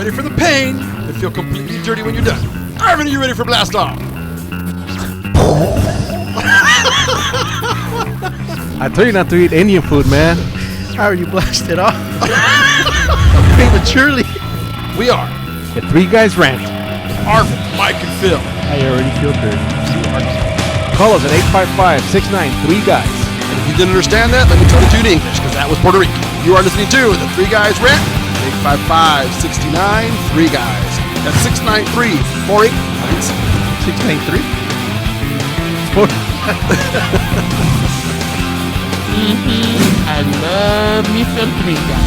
ready for the pain and feel completely dirty when you're done. Arvin, are you ready for blast off? I told you not to eat Indian food, man. How are you blasted off? Prematurely. We are The Three Guys Rant. Arvin, Mike, and Phil. I already feel dirty. Call us at 855-693-GUYS. And if you didn't understand that, let me try to do it in English, because that was Puerto Rican. You are listening to The Three Guys Rant. 855-69-3-GUYS. That's 693-4897. 693? I love me some pizza.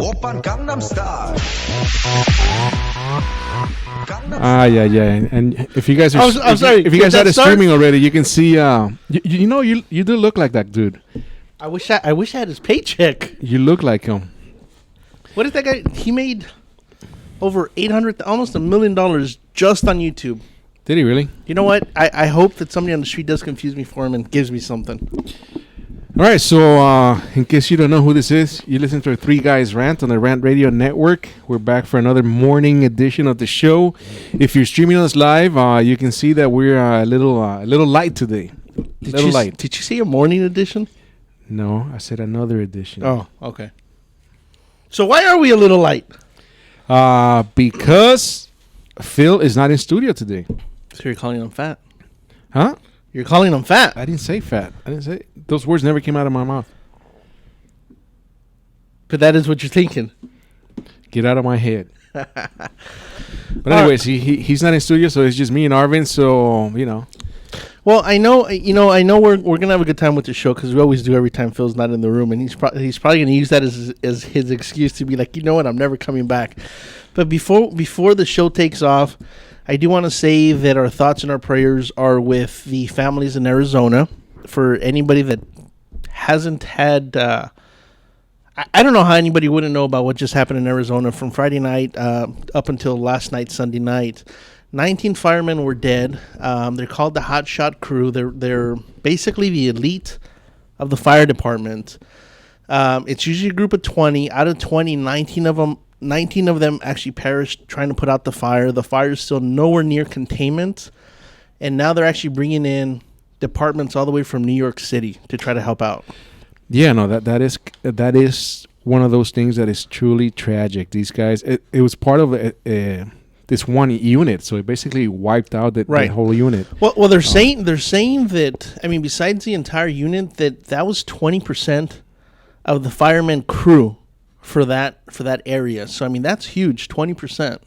Open Gangnam Style. Yeah. And if you guys are, I'm sorry. if you guys started streaming already, you can see. You do look like that dude. I wish I had his paycheck. You look like him. What is that guy? He made over almost $1 million just on YouTube. Did he really? You know what? I hope that somebody on the street does confuse me for him and gives me something. All right, so in case you don't know who this is, you listen to our Three Guys Rant on the Rant Radio Network. We're back for another morning edition of the show. If you're streaming us live, you can see that we're a little light today. Did you see a morning edition? No, I said another edition. Oh, okay. So why are we a little light? Because Phil is not in studio today. So you're calling him fat? Huh? You're calling him fat? I didn't say fat. I didn't say those words. Never came out of my mouth. But that is what you're thinking. Get out of my head. But anyways, he's not in studio, so it's just me and Arvin. So Well, I know we're gonna have a good time with the show because we always do every time Phil's not in the room, and he's probably gonna use that as his excuse to be like, you know what, I'm never coming back. But before the show takes off, I do want to say that our thoughts and our prayers are with the families in Arizona. For anybody that hasn't had, I don't know how anybody wouldn't know about what just happened in Arizona from Friday night up until last night, Sunday night. 19 firemen were dead. They're called the Hot Shot Crew. They're basically the elite of the fire department. It's usually a group of 20. Out of 20, 19 of them actually perished trying to put out the fire. The fire is still nowhere near containment, and now they're actually bringing in departments all the way from New York City to try to help out. Yeah, no, that is one of those things that is truly tragic. These guys, it was part of this one unit, so it basically wiped out that whole unit. Well, they're saying that, I mean, besides the entire unit, that was 20% of the firemen crew for that area. So I mean, that's huge, 20%.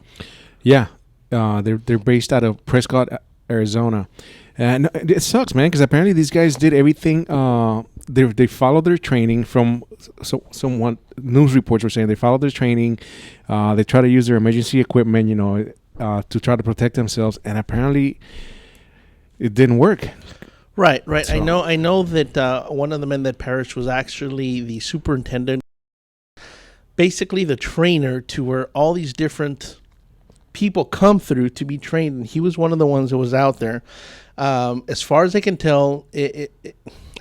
Yeah, they're based out of Prescott, Arizona, and it sucks, man, because apparently these guys did everything. They followed their training from someone. News reports were saying they followed their training. They try to use their emergency equipment, to try to protect themselves, and apparently it didn't work. Right. So. I know that one of the men that perished was actually the superintendent, basically the trainer to where all these different people come through to be trained, and he was one of the ones that was out there. As far as I can tell,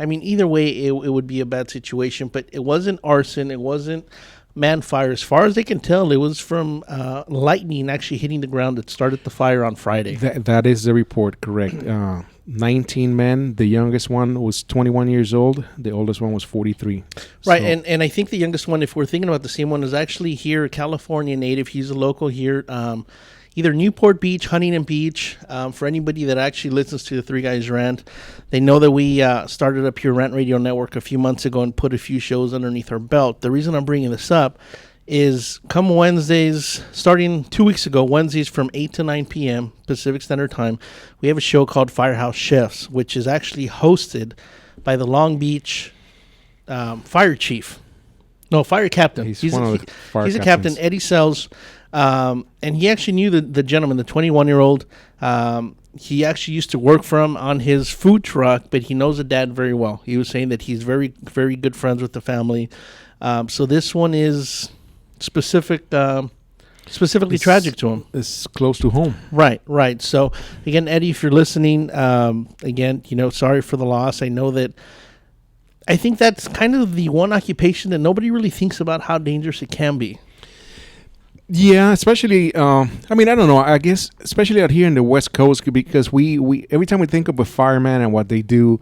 I mean, either way, it would be a bad situation, but it wasn't arson, it wasn't man fire. As far as they can tell, it was from lightning actually hitting the ground that started the fire on Friday. That is the report, correct. 19 men. The youngest one was 21 years old. The oldest one was 43. Right, and I think the youngest one, if we're thinking about the same one, is actually here, a California native. He's a local here, either Newport Beach, Huntington Beach. For anybody that actually listens to the Three Guys Rant, they know that we started up here Rant Radio Network a few months ago and put a few shows underneath our belt. The reason I'm bringing this up is come Wednesdays, starting 2 weeks ago, Wednesdays from 8 to 9 p.m. Pacific Standard Time, we have a show called Firehouse Chefs, which is actually hosted by the Long Beach fire captain. He's a captain, Eddie Sells. And he actually knew the gentleman, the 21-year-old. He actually used to work for him on his food truck, but he knows the dad very well. He was saying that he's very, very good friends with the family. So this one is specific specifically tragic to him. It's close to home. Right. So again, Eddie, if you're listening, again, sorry for the loss. I think that's kind of the one occupation that nobody really thinks about how dangerous it can be. Yeah, especially. I don't know. I guess especially out here in the West Coast, because we every time we think of a fireman and what they do,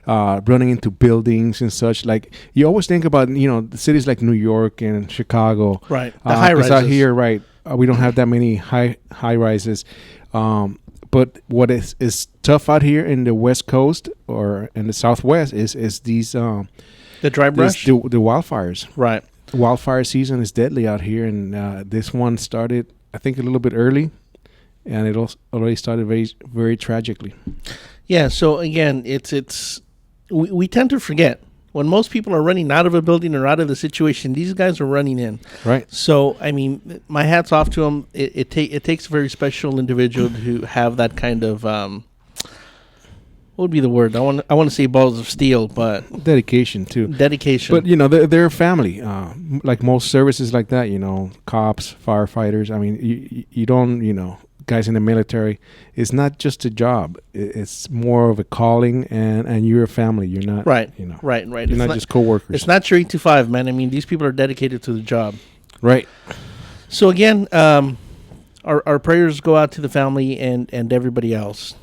running into buildings and such, like you always think about the cities like New York and Chicago, right? The high rises out here, right? We don't have that many high rises. But what is tough out here in the West Coast or in the Southwest is these the dry brush, the wildfires. Right. Wildfire season is deadly out here, and this one started, I think, a little bit early, and it already started very, very tragically. Yeah. So again, we tend to forget. When most people are running out of a building or out of the situation, these guys are running in. Right. So, I mean, my hat's off to them. It takes a very special individual to have that kind of, what would be the word? I want to say balls of steel, but... Dedication, too. Dedication. But, they're a family. Like most services like that, cops, firefighters. I mean, you don't, guys in the military, it's not just a job. It's more of a calling, and you're a family. You're not right. Right. You're not just coworkers. It's not your 8 to 5, man. I mean, these people are dedicated to the job. Right. So again, our prayers go out to the family and everybody else.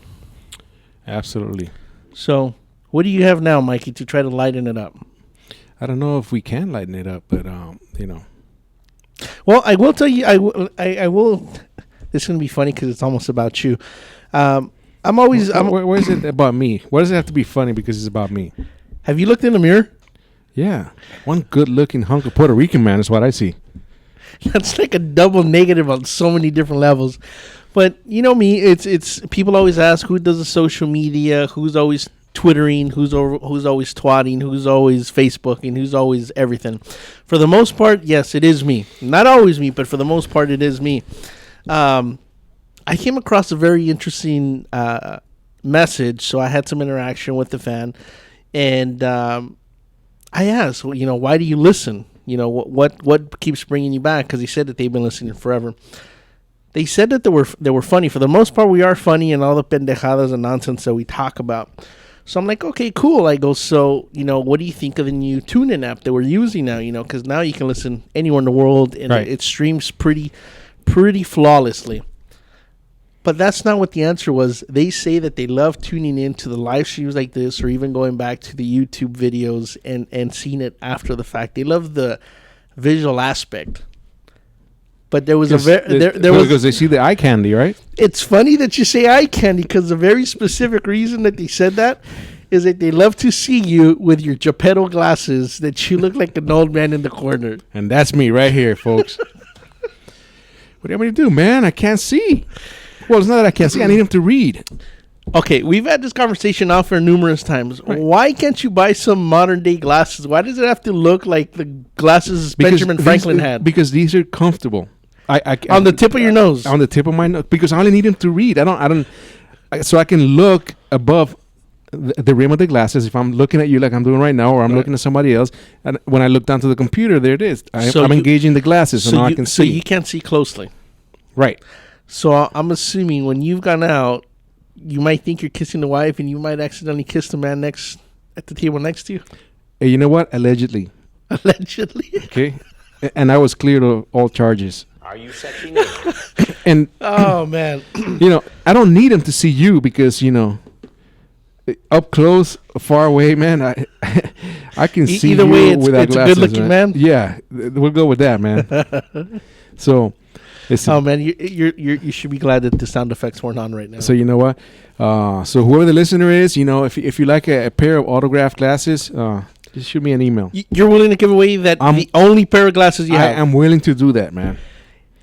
Absolutely. So, what do you have now, Mikey, to try to lighten it up? I don't know if we can lighten it up, but Well, I will tell you. I will. This is going to be funny because it's almost about you. I'm always... Why is it about me? Why does it have to be funny because it's about me? Have you looked in the mirror? Yeah. One good-looking hunk of Puerto Rican man is what I see. That's like a double negative on so many different levels. But you know me, it's people always ask who does the social media, who's always Twittering, who's always twatting, who's always Facebooking, who's always everything. For the most part, yes, it is me. Not always me, but for the most part, it is me. I came across a very interesting message, so I had some interaction with the fan, and I asked, why do you listen? What keeps bringing you back? Because he said that they've been listening forever. They said that they were funny. For the most part, we are funny and all the pendejadas and nonsense that we talk about. So I'm like, okay, cool. I go, so, what do you think of the new TuneIn app that we're using now? Because now you can listen anywhere in the world, and right. it streams pretty flawlessly. But that's not what the answer was. They say that they love tuning in to the live streams like this, or even going back to the YouTube videos and seeing it after the fact. They love the visual aspect. But there was because they see the eye candy, right? It's funny that you say eye candy, because the very specific reason that they said that is that they love to see you with your Geppetto glasses, that you look like an old man in the corner. And that's me right here, folks. What do you want me to do, man? I can't see. Well, it's not that I can't see. I need him to read. Okay, we've had this conversation off air numerous times. Right. Why can't you buy some modern day glasses? Why does it have to look like the glasses Benjamin Franklin had? Because these are comfortable. I on the tip of your nose. On the tip of my nose, because I only need him to read. So I can look above the rim of the glasses. If I'm looking at you like I'm doing right now, or I'm looking at somebody else, and when I look down to the computer, there it is. I'm engaging the glasses, so now I can see. So you can't see closely. Right. So I'm assuming when you've gone out, you might think you're kissing the wife, and you might accidentally kiss the man at the table next to you. Hey, you know what? Allegedly. Allegedly. Okay. And I was cleared of all charges. Are you sexy now? And oh man, I don't need him to see you, because up close, far away, man, I can see either you way. Without it's glasses, a good-looking man. Yeah, we'll go with that, man. So, oh man, you should be glad that the sound effects weren't on right now. So you know what? So whoever the listener is, if you like a pair of autographed glasses, just shoot me an email. You're willing to give away the only pair of glasses you have? I am willing to do that, man.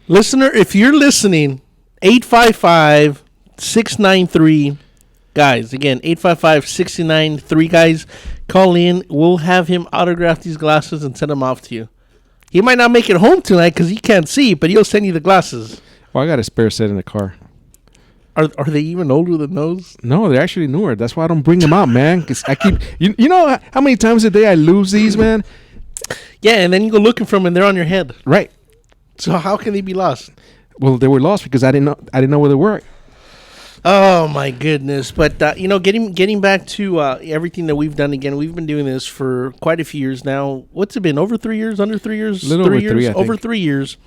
Listener, if you're listening, 855-693, guys, again, 855-693, guys, call in. We'll have him autograph these glasses and send them off to you. He might not make it home tonight because he can't see, but he'll send you the glasses. Well, I got a spare set in the car. Are they even older than those? No, they're actually newer. That's why I don't bring them out, man. Because I keep... You know how many times a day I lose these, man? Yeah, and then you go looking for them and they're on your head. Right. So how can they be lost? Well, they were lost because I didn't know where they were. Oh my goodness! But getting back to everything that we've done again, we've been doing this for quite a few years now. What's it been? Over 3 years? Under 3 years? Little over 3, I think. Over 3 years.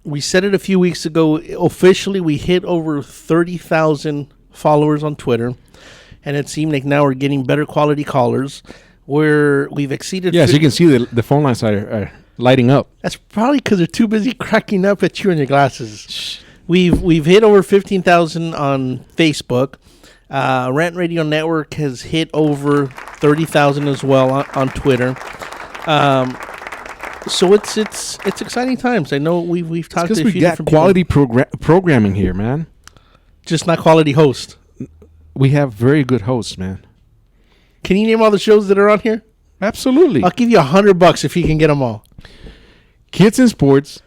We said it a few weeks ago. Officially, we hit over 30,000 followers on Twitter, and it seemed like now we're getting better quality callers. We've exceeded. Yes, you can see the phone lines are lighting up. That's probably because they're too busy cracking up at you and your glasses. We've hit over 15,000 on Facebook. Rant Radio Network has hit over 30,000 as well on Twitter. So it's exciting times. I know we've talked to a few we got different quality programming here, man. Just not quality host. We have very good hosts, man. Can you name all the shows that are on here? Absolutely. I'll give you $100 if you can get them all. Kids in Sports,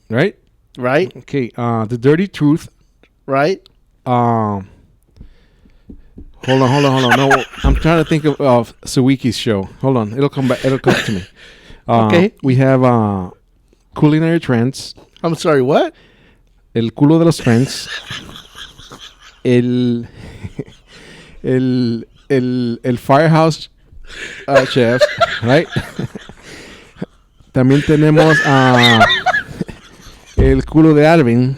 right? Right? Okay. The Dirty Truth. Right? Hold on. No, I'm trying to think of Sawiki's show. Hold on. It'll come back. It'll come to me. Okay. We have Culinary Trends. I'm sorry, what? El culo de los trends. El Firehouse Chef, right? También tenemos El culo de Arvin.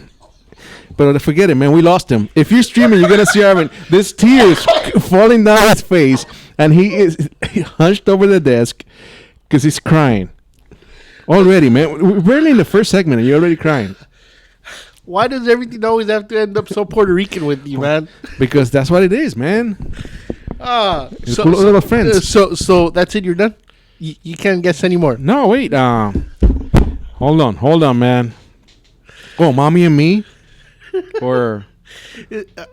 But forget it, man. We lost him. If you're streaming, you're going to see Arvin. There's tears falling down his face, and he is hunched over the desk because he's crying. Already, man. We're barely in the first segment, and you're already crying. Why does everything always have to end up so Puerto Rican with you, man? Because that's what it is, man. So that's it. You're done. You can't guess anymore. No, wait. Hold on, man. Oh, Mommy and Me, or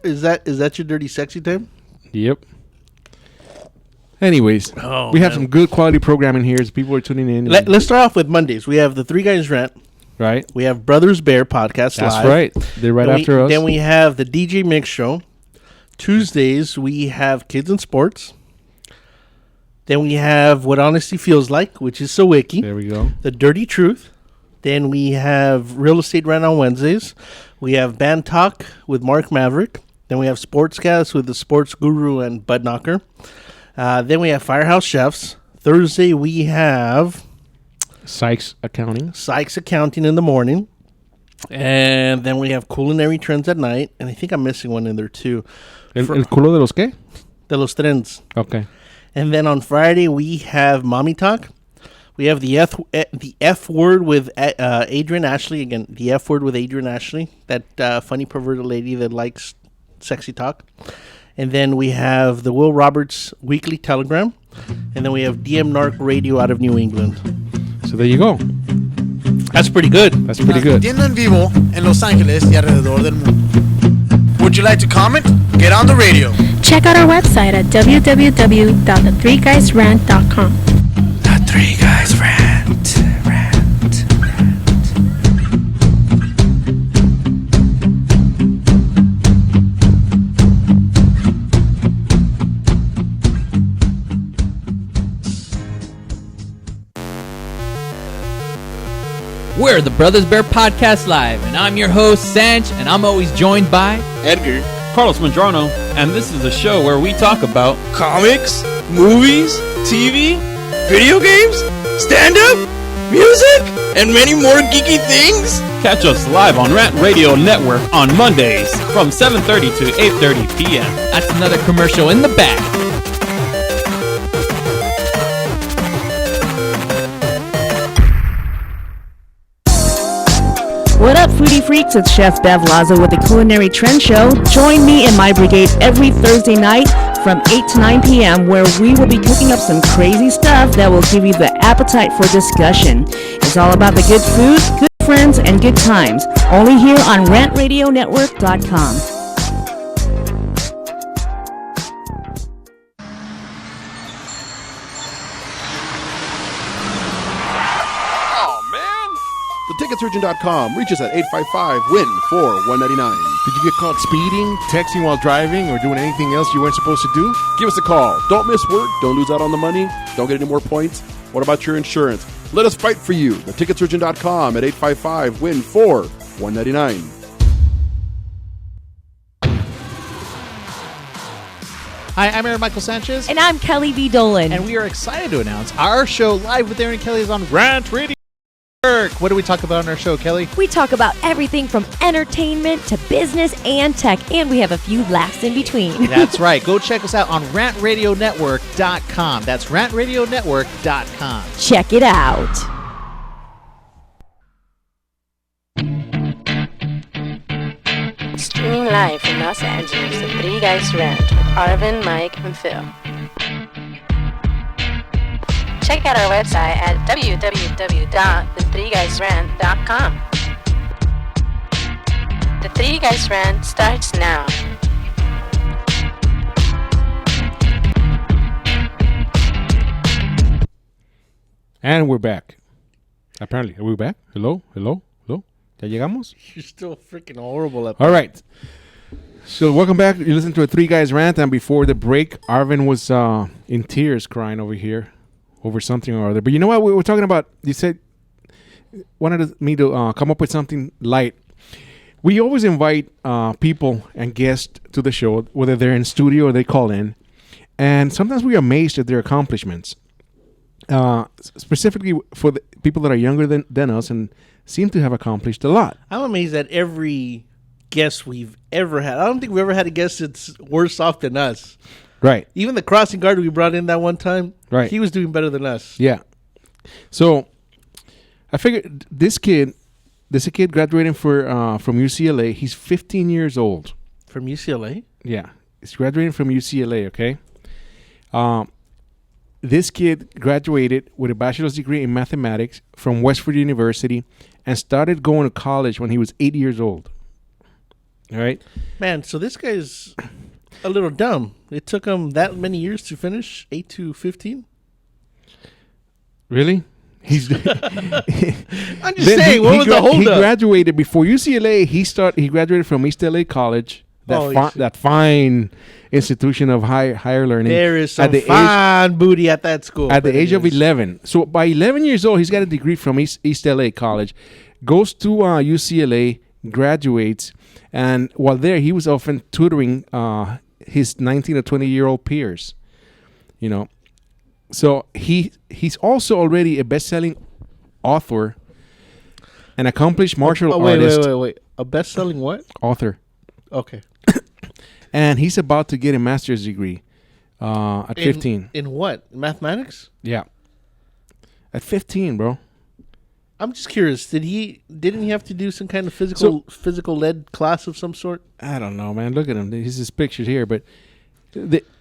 is that your dirty sexy time? Yep. Anyways, we have some good quality programming here as people are tuning in. Let's start off with Mondays. We have the Three Guys Rant. Right. We have Brothers Bear podcast That's live. right. They're right after us. Then we have the DJ Mix Show. Tuesdays, we have Kids in Sports. Then we have What Honesty Feels Like, which is Sawiki. There we go. The Dirty Truth. Then we have Real Estate Rant on Wednesdays. We have Band Talk with Mark Maverick. Then we have Sportscast with the Sports Guru and Bud Knocker. Then we have Firehouse Chefs. Thursday, we have Sykes Accounting in the morning. And then we have Culinary Trends at night. And I think I'm missing one in there too. El culo de los qué? De los Trends. Okay. And then on Friday, we have Mommy Talk. We have the F word with Adrian Ashley. Again, the F word with Adrian Ashley. That funny perverted lady that likes sexy talk. And then we have the Will Roberts Weekly Telegram. And then we have DM Narc Radio out of New England. So there you go. That's pretty good. That's pretty good. Transmitiendo en vivo en Los Ángeles y alrededor del mundo. Would you like to comment? Get on the radio. Check out our website at www.the3guysrant.com. The Three Guys Rant. We're the Brothers Bear Podcast Live, and I'm your host, Sanch, and I'm always joined by Edgar, Carlos Mandrano, and this is a show where we talk about comics, movies, TV, video games, stand-up, music, and many more geeky things. Catch us live on Rant Radio Network on Mondays from 7:30 to 8:30 p.m. That's another commercial in the back. What up, foodie freaks? It's Chef Bev Laza with the Culinary Trend Show. Join me and my brigade every Thursday night from 8 to 9 p.m. where we will be cooking up some crazy stuff that will give you the appetite for discussion. It's all about the good food, good friends, and good times. Only here on RantRadioNetwork.com. Ticketsurgeon.com. Reach us at 855-WIN-4199. Did you get caught speeding, texting while driving, or doing anything else you weren't supposed to do? Give us a call. Don't miss work. Don't lose out on the money. Don't get any more points. What about your insurance? Let us fight for you. Theticketsurgeon.com at 855-WIN-4-199. Hi, I'm Aaron Michael Sanchez. And I'm Kelly V. Dolan. And we are excited to announce our show live with Aaron and Kelly is on Rant Radio Network. What do we talk about on our show, Kelly? We talk about everything from entertainment to business and tech, and we have a few laughs in between. That's right. Go check us out on rantradionetwork.com. That's rantradionetwork.com. Check it out. Streaming live from Los Angeles, the Three Guys Rant with Arvin, Mike, and Phil. Check out our website at www.the3guysrant.com. The Three Guys Rant starts now. And we're back. Apparently. Are we back? Hello? Hello? Hello? ¿Ya llegamos? You're still freaking horrible at All right. So welcome back. You listen to a Three Guys Rant, and before the break, Arvin was in tears crying over here over something or other. But you know what? We were talking about, you said, wanted me to come up with something light. We always invite people and guests to the show, whether they're in studio or they call in. And sometimes we're amazed at their accomplishments. Specifically for the people that are younger than us and seem to have accomplished a lot. I'm amazed at every guest we've ever had. I don't think we've ever had a guest that's worse off than us. Right. Even the crossing guard we brought in that one time, right, he was doing better than us. Yeah. So I figured this kid graduating from UCLA. He's 15 years old. From UCLA? Yeah. He's graduating from UCLA, okay? This kid graduated with a bachelor's degree in mathematics from Westford University and started going to college when he was 8 years old. All right? Man, so this guy's a little dumb. It took him that many years to finish, 8 to 15? Really? He's I'm just saying, what was the holdup? He graduated before UCLA. He graduated from East LA College, that fine institution of higher learning. There is some fine booty at that school. At the age of 11. So by 11 years old, he's got a degree from East LA College, goes to UCLA, graduates, and while there, he was often tutoring his 19 or 20-year-old peers. You know, so he's also already a best-selling author, an accomplished martial artist. Wait. A best-selling what? Author. Okay. And he's about to get a master's degree at 15. In what? Mathematics? Yeah. At 15, bro. I'm just curious. Didn't he have to do some kind of physical led class of some sort? I don't know, man. Look at him. He's just pictured here, but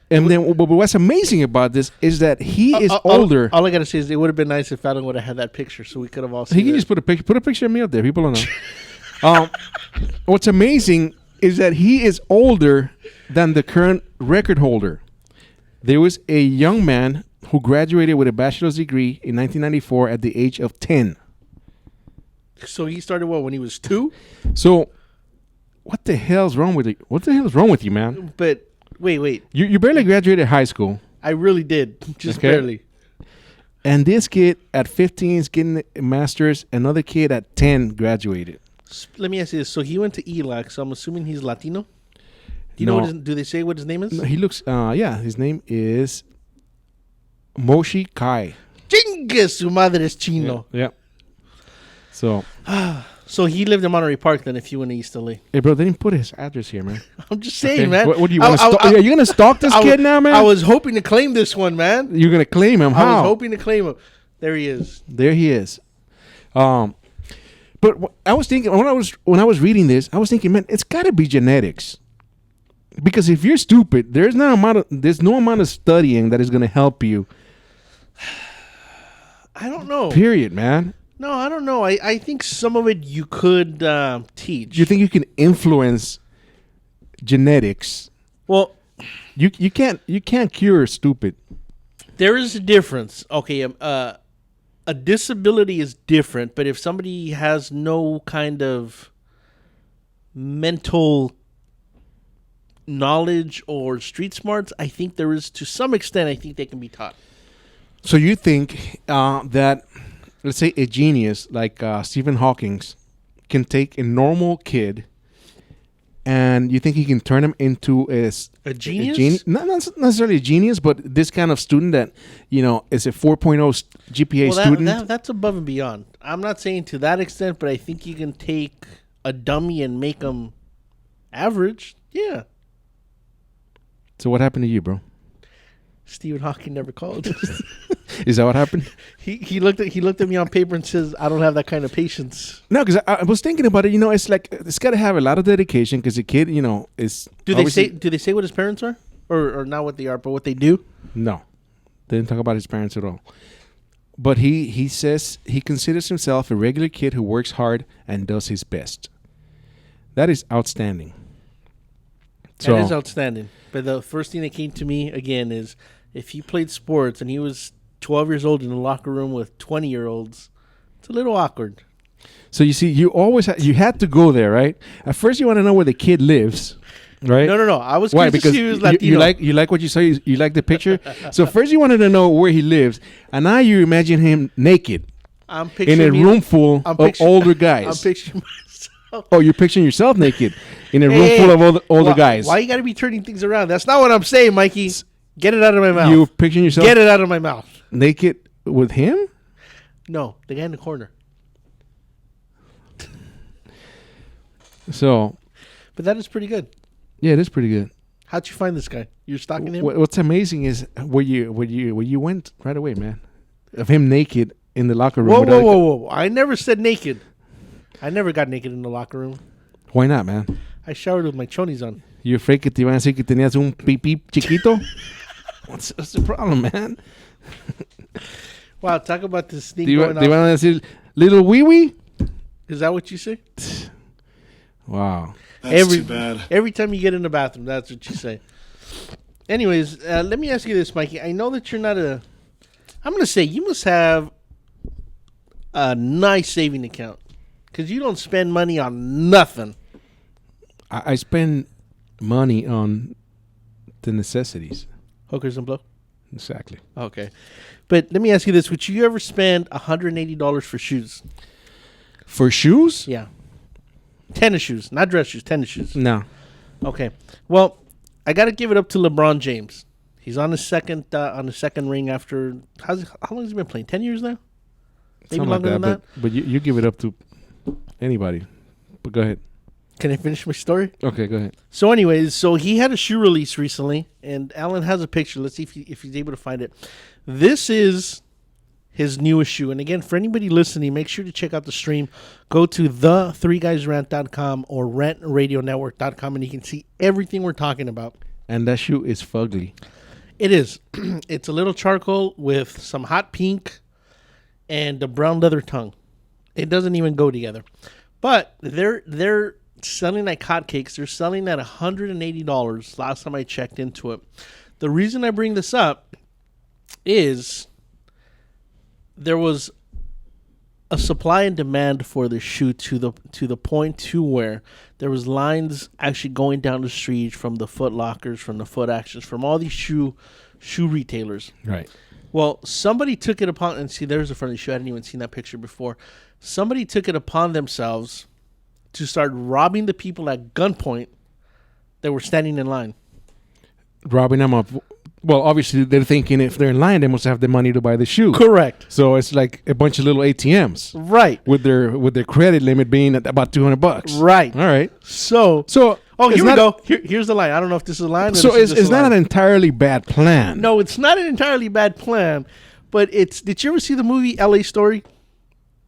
what's amazing about this is that he is older. All I gotta say is it would have been nice if Alan would have had that picture, so we could have all seen. He can just put a picture of me up there. People don't know. What's amazing is that he is older than the current record holder. There was a young man who graduated with a bachelor's degree in 1994 at the age of 10. So he started when he was 2? So what the hell's wrong with you? What the hell is wrong with you, man? But wait. You barely graduated high school. I really did. Just barely. And this kid at 15 is getting a master's. Another kid at 10 graduated. Let me ask you this. So he went to ELAC, so I'm assuming he's Latino? Do you know do they say what his name is? No, he looks, his name is Moshi Kai. Chingue su madre es chino. Yeah. So. So he lived in Monterey Park then if you went to East LA. Hey, bro, they didn't put his address here, man. I'm just saying, man. What do you want to are you going to stalk this kid now, man? I was hoping to claim this one, man. You're going to claim him? How? I was hoping to claim him. There he is. There he is. But I was thinking when I was reading this, I was thinking, man, it's got to be genetics. Because if you're stupid, there's no amount of studying that is going to help you. I don't know. Period, man. No, I don't know. I think some of it you could teach. You think you can influence genetics? Well, you can't cure stupid. There is a difference. Okay, a disability is different, but if somebody has no kind of mental knowledge or street smarts, I think there is, to some extent, I think they can be taught. So you think that let's say a genius like Stephen Hawking's can take a normal kid, and you think he can turn him into a genius? Not necessarily a genius, but this kind of student that, is a 4.0 GPA student. That's above and beyond. I'm not saying to that extent, but I think you can take a dummy and make him average. Yeah. So what happened to you, bro? Stephen Hawking never called. Is that what happened? He looked at me on paper and says, "I don't have that kind of patience." No, because I was thinking about it. It's like it's got to have a lot of dedication because the kid, is. Do they say what his parents are, or not what they are, but what they do? No, they didn't talk about his parents at all. But he says he considers himself a regular kid who works hard and does his best. That is outstanding. That is outstanding. But the first thing that came to me again is if he played sports and he was 12 years old in the locker room with 20-year-olds, it's a little awkward. So you see, you always you had to go there, right? At first, you want to know where the kid lives, right? No. I was Why? curious to Because see he was Latino. you like what you saw. You like the picture. So first, you wanted to know where he lives, and now you imagine him naked in a room full of older guys. I'm picturing myself. Oh, you're picturing yourself naked in a room full of older guys. Why you got to be turning things around? That's not what I'm saying, Mikey. Get it out of my mouth. You're picturing yourself. Get it out of my mouth. Naked with him? No, the guy in the corner. So, but that is pretty good. Yeah, it is pretty good. How'd you find this guy? You're stalking him? What's amazing is where you went right away, man. Of him naked in the locker room. Whoa. I never said naked. I never got naked in the locker room. Why not, man? I showered with my chonies on. You afraid que te iban a decir que tenías un pipí chiquito? What's the problem, man? Wow, talk about this thing going on. Te iban a decir little wee wee? Is that what you say? Wow. That's too bad. Every time you get in the bathroom, that's what you say. Anyways, let me ask you this, Mikey. I know that you're not I'm going to say you must have a nice saving account because you don't spend money on nothing. I spend money on the necessities. Hookers and blow? Exactly. Okay. But let me ask you this. Would you ever spend $180 for shoes? For shoes? Yeah. Tennis shoes. Not dress shoes. Tennis shoes. No. Okay. Well, I got to give it up to LeBron James. He's on his second ring after... How long has he been playing? 10 years now? Maybe something longer like than that? But you give it up to anybody. But go ahead. Can I finish my story? Okay, go ahead. So anyways, he had a shoe release recently, and Alan has a picture. Let's see if he's able to find it. This is his newest shoe. And again, for anybody listening, make sure to check out the stream. Go to the3guysrant.com or rantradionetwork.com, and you can see everything we're talking about. And that shoe is fugly. It is. It's a little charcoal with some hot pink and a brown leather tongue. It doesn't even go together. But they're selling like hotcakes. They're selling at $180 last time I checked into it. The reason I bring this up is there was a supply and demand for the shoe to the point to where there was lines actually going down the street from the Foot Lockers, from the Foot Actions, from all these shoe retailers. Right. Well, somebody took it upon, and see, there's a front of the shoe. I hadn't even seen that picture before. Somebody took it upon themselves to start robbing the people at gunpoint that were standing in line. Robbing them of... Well, obviously, they're thinking if they're in line, they must have the money to buy the shoe. Correct. So it's like a bunch of little ATMs. Right. With their credit limit being at about $200. Right. All right. So here we go. Here's the line. I don't know if this is a line. So it's not an entirely bad plan. No, it's not an entirely bad plan, but it's... Did you ever see the movie L.A. Story?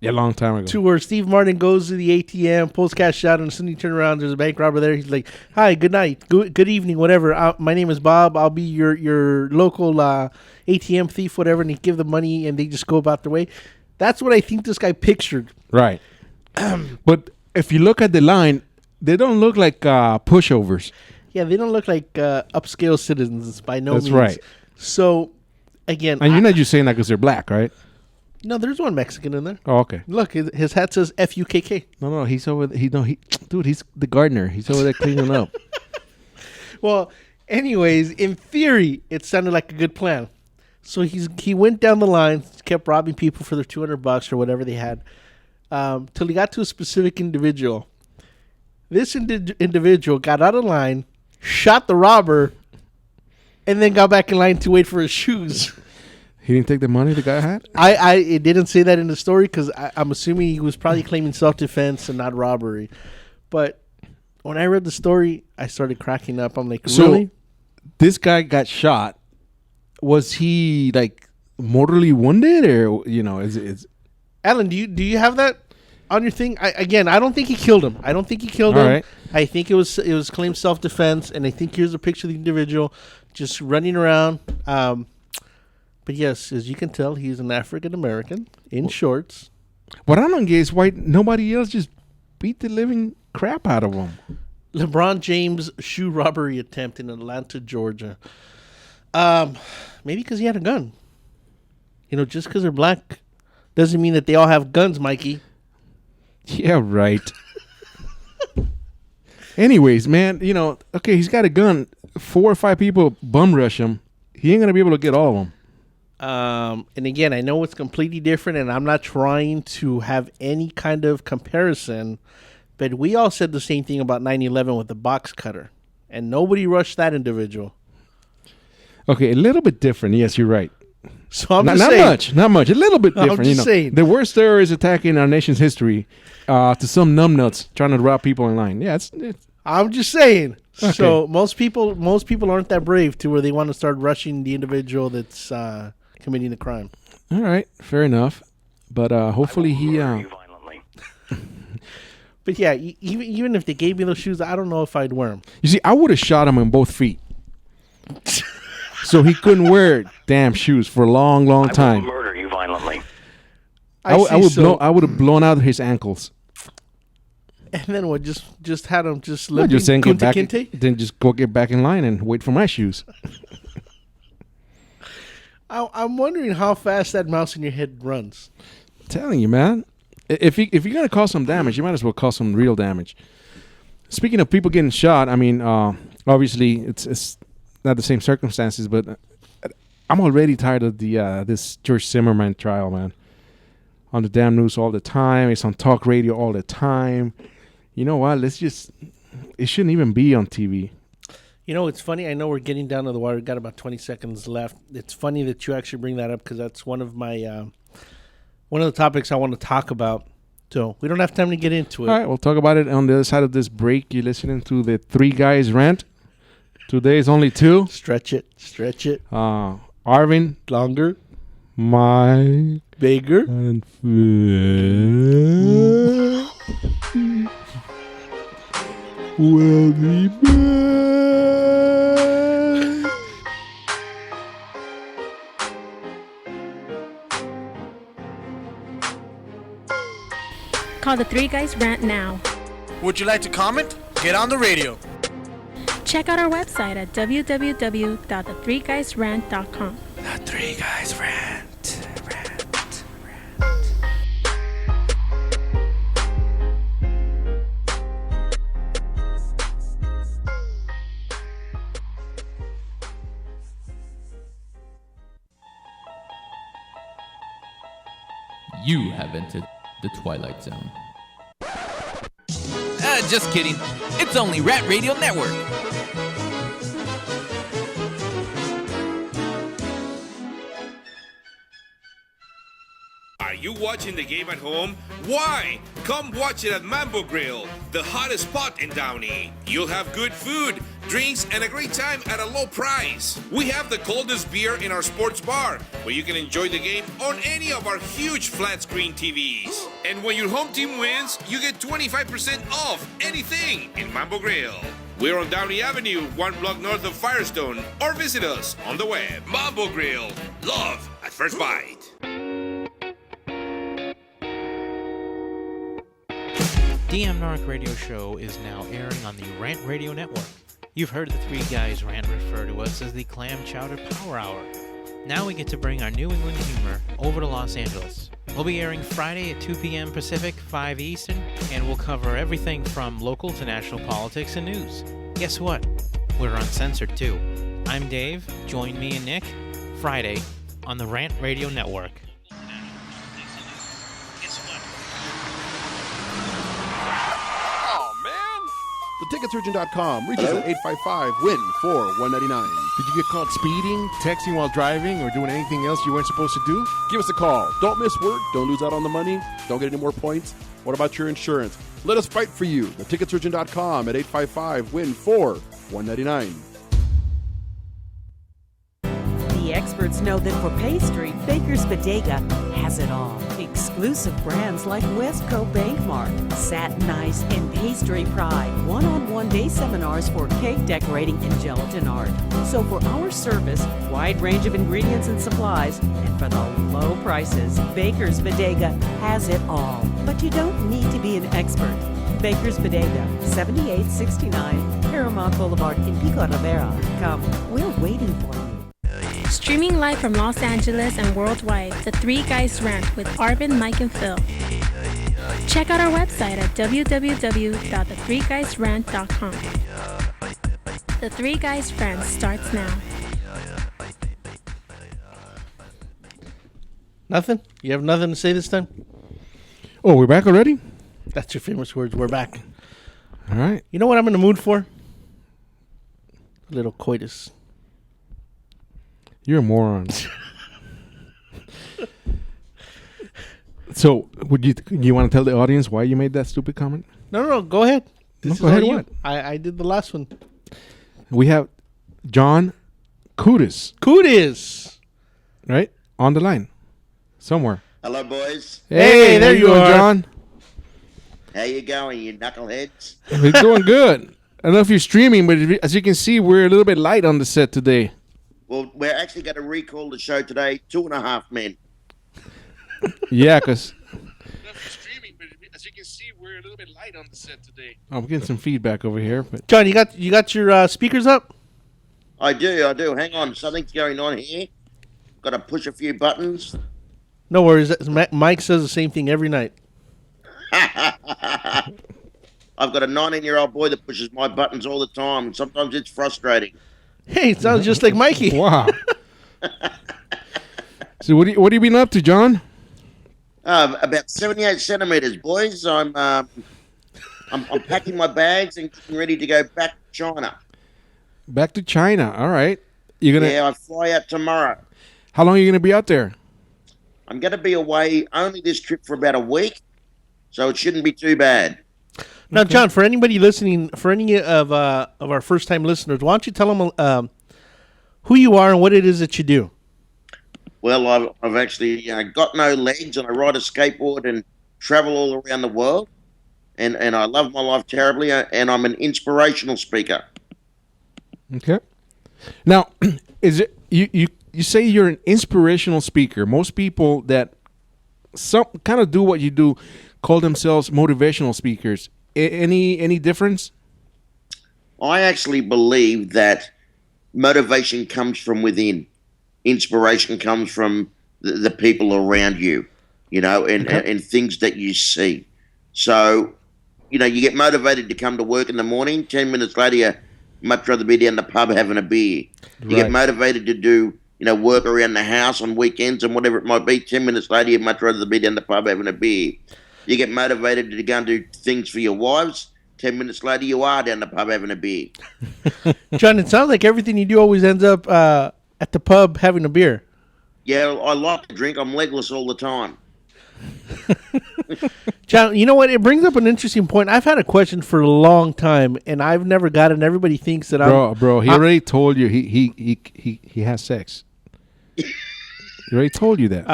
Yeah, a long time ago. To where Steve Martin goes to the ATM, pulls cash out, and as soon as you turn around, there's a bank robber there. He's like, "Hi, good night, good evening, whatever. My name is Bob. I'll be your local ATM thief, whatever." And he give the money, and they just go about their way. That's what I think this guy pictured. Right. But if you look at the line, they don't look like pushovers. Yeah, they don't look like upscale citizens by no means. That's right. So, again, and you're not just saying that because they're black, right? No, there's one Mexican in there. Oh, okay. Look, his hat says FUKK. No, he's over. Dude, he's the gardener. He's over there cleaning up. Well, anyways, in theory, it sounded like a good plan. So he went down the line, kept robbing people for their $200 or whatever they had, till he got to a specific individual. This individual got out of line, shot the robber, and then got back in line to wait for his shoes. He didn't take the money the guy had? It didn't say that in the story because I'm assuming he was probably claiming self-defense and not robbery. But when I read the story, I started cracking up. I'm like, really? So this guy got shot. Was he like mortally wounded, or is Alan? Do you have that on your thing? I don't think he killed him. I don't think he killed him. Right. I think it was claimed self-defense, and I think here's a picture of the individual just running around. But yes, as you can tell, he's an African American in shorts. What I don't get is why nobody else just beat the living crap out of him. LeBron James shoe robbery attempt in Atlanta, Georgia. Maybe because he had a gun. Just because they're black doesn't mean that they all have guns, Mikey. Yeah, right. Anyways, man, okay, he's got a gun. 4 or 5 people bum rush him. He ain't going to be able to get all of them. And again, I know it's completely different, and I'm not trying to have any kind of comparison, but we all said the same thing about 9/11 with the box cutter, and nobody rushed that individual. Okay, a little bit different. Yes, you're right. So I'm not saying, not much. A little bit different. I'm just saying. The worst terrorist attack in our nation's history, to some numbnuts trying to rob people in line. Yeah, it's I'm just saying. Okay. So most people aren't that brave to where they want to start rushing the individual that's committing the crime. All right, fair enough. But hopefully he. But yeah, even if they gave me those shoes, I don't know if I'd wear them. You see, I would have shot him in both feet, so he couldn't wear damn shoes for a long, long time. I will murder you violently. I would have blown out his ankles. And then what? Just had him just No, limping. just saying, get Kunta back. Kinte? Then just go get back in line and wait for my shoes. I'm wondering how fast that mouse in your head runs. I'm telling you, man. If you're gonna cause some damage, you might as well cause some real damage. Speaking of people getting shot, I mean, obviously it's not the same circumstances, but I'm already tired of this George Zimmerman trial, man. On the damn news all the time. It's on talk radio all the time. You know what? It shouldn't even be on TV. It's funny. I know we're getting down to the wire. We've got about 20 seconds left. It's funny that you actually bring that up because that's one of my one of the topics I want to talk about. So we don't have time to get into it. All right, we'll talk about it on the other side of this break. You're listening to the Three Guys Rant. Today is only 2. Stretch it. Arvin, Longer. Mike, Bigger. and Phil. We'll be back. Call the Three Guys Rant now. Would you like to comment? Get on the radio. Check out our website at www.the3guysrant.com. The Three Guys Rant. You have entered the Twilight Zone. Just kidding. It's only Rat Radio Network. Are you watching the game at home? Why? Come watch it at Mambo Grill, the hottest spot in Downey. You'll have good food, drinks, and a great time at a low price. We have the coldest beer in our sports bar, where you can enjoy the game on any of our huge flat screen TVs. And when your home team wins, you get 25% off anything in Mambo Grill. We're on Downey Avenue, 1 block north of Firestone, or visit us on the web. Mambo Grill, love at first bite. DM Narc Radio Show is now airing on the Rant Radio Network. You've heard the Three Guys Rant refer to us as the Clam Chowder Power Hour. Now we get to bring our New England humor over to Los Angeles. We'll be airing Friday at 2 p.m. Pacific, 5 Eastern, and we'll cover everything from local to national politics and news. Guess what? We're uncensored too. I'm Dave. Join me and Nick Friday, on the Rant Radio Network. Oh, man. Theticketsurgeon.com. Reach us at 855-WIN-4-199. Did you get caught speeding, texting while driving, or doing anything else you weren't supposed to do? Give us a call. Don't miss work. Don't lose out on the money. Don't get any more points. What about your insurance? Let us fight for you. Theticketsurgeon.com at 855-WIN-4-199. The experts know that for pastry, Baker's Bodega has it all. Exclusive brands like Westco Bankmark, Satin Ice, and Pastry Pride. One-on-one day seminars for cake decorating and gelatin art. So for our service, wide range of ingredients and supplies, and for the low prices, Baker's Bodega has it all. But you don't need to be an expert. Baker's Bodega, 7869 Paramount Boulevard in Pico Rivera. Come, we're waiting for you. Streaming live from Los Angeles and worldwide, The Three Guys Rant with Arvin, Mike, and Phil. Check out our website at www.thethreeguysrant.com. The Three Guys Rant starts now. Nothing? You have nothing to say this time? Oh, we're back already? That's your famous words. We're back. All right. You know what I'm in the mood for? A little coitus. You're a moron. So, you want to tell the audience why you made that stupid comment? No. Go ahead. No, go ahead. What? I did the last one. We have John Cudis. Right? On the line. Somewhere. Hello, boys. Hey, there you are, John. How you going, you knuckleheads? We're doing good. I don't know if you're streaming, but as you can see, we're a little bit light on the set today. Well, we're actually going to recall the show today, 2.5 Men. Yeah, because... As you can see, we're a little bit light on the set today. I'm getting some feedback over here. But John, you got your speakers up? I do. Hang on, something's going on here. Got to push a few buttons. No worries. Mike says the same thing every night. I've got a 19-year-old boy that pushes my buttons all the time, and sometimes it's frustrating. Hey, it sounds just like Mikey. Wow. So what have you been up to, John? About 78 centimeters, boys. I'm packing my bags and getting ready to go back to China. Back to China. All right. You're gonna? Yeah, I fly out tomorrow. How long are you gonna be out there? I'm going to be away only this trip for about a week, so it shouldn't be too bad. Now, John, for anybody listening, for any of our first-time listeners, why don't you tell them who you are and what it is that you do? Well, I've actually got no legs, and I ride a skateboard and travel all around the world, and I love my life terribly, and I'm an inspirational speaker. Okay. Now, is it you say you're an inspirational speaker? Most people that kind of do what you do call themselves motivational speakers. Any difference? I actually believe that motivation comes from within. Inspiration comes from the people around you, and things that you see. So, you get motivated to come to work in the morning. 10 minutes later, you much rather be down the pub having a beer. You get motivated to do, work around the house on weekends and whatever it might be. 10 minutes later, you'd much rather be down the pub having a beer. You get motivated to go and do things for your wives. 10 minutes later, you are down the pub having a beer. John, it sounds like everything you do always ends up at the pub having a beer. Yeah, I like to drink. I'm legless all the time. John, you know what? It brings up an interesting point. I've had a question for a long time, and I've never got it. And everybody thinks that Bro, he already told you he has sex. He already told you that.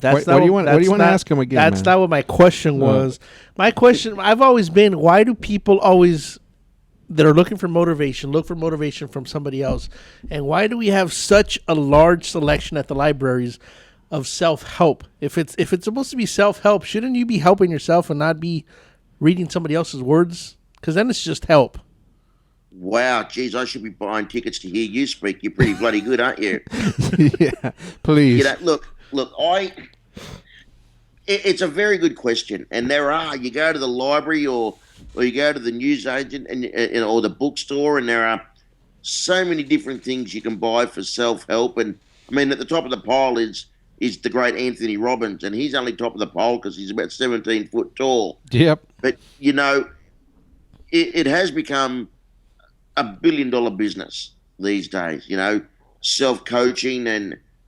What do you want to ask him again? That's not what my question was. My question, I've always been, why do people always that are looking for motivation look for motivation from somebody else? And why do we have such a large selection at the libraries of self-help? If it's supposed to be self-help, shouldn't you be helping yourself and not be reading somebody else's words? Because then it's just help. Wow, geez, I should be buying tickets to hear you speak. You're pretty bloody good, aren't you? Yeah, please. Look, it's a very good question. And you go to the library or you go to the newsagent or the bookstore, and there are so many different things you can buy for self-help. And I mean, at the top of the pile is the great Anthony Robbins, and he's only top of the pile because he's about 17 foot tall. Yep. But, you know, it has become $1 billion business these days. You know, self-coaching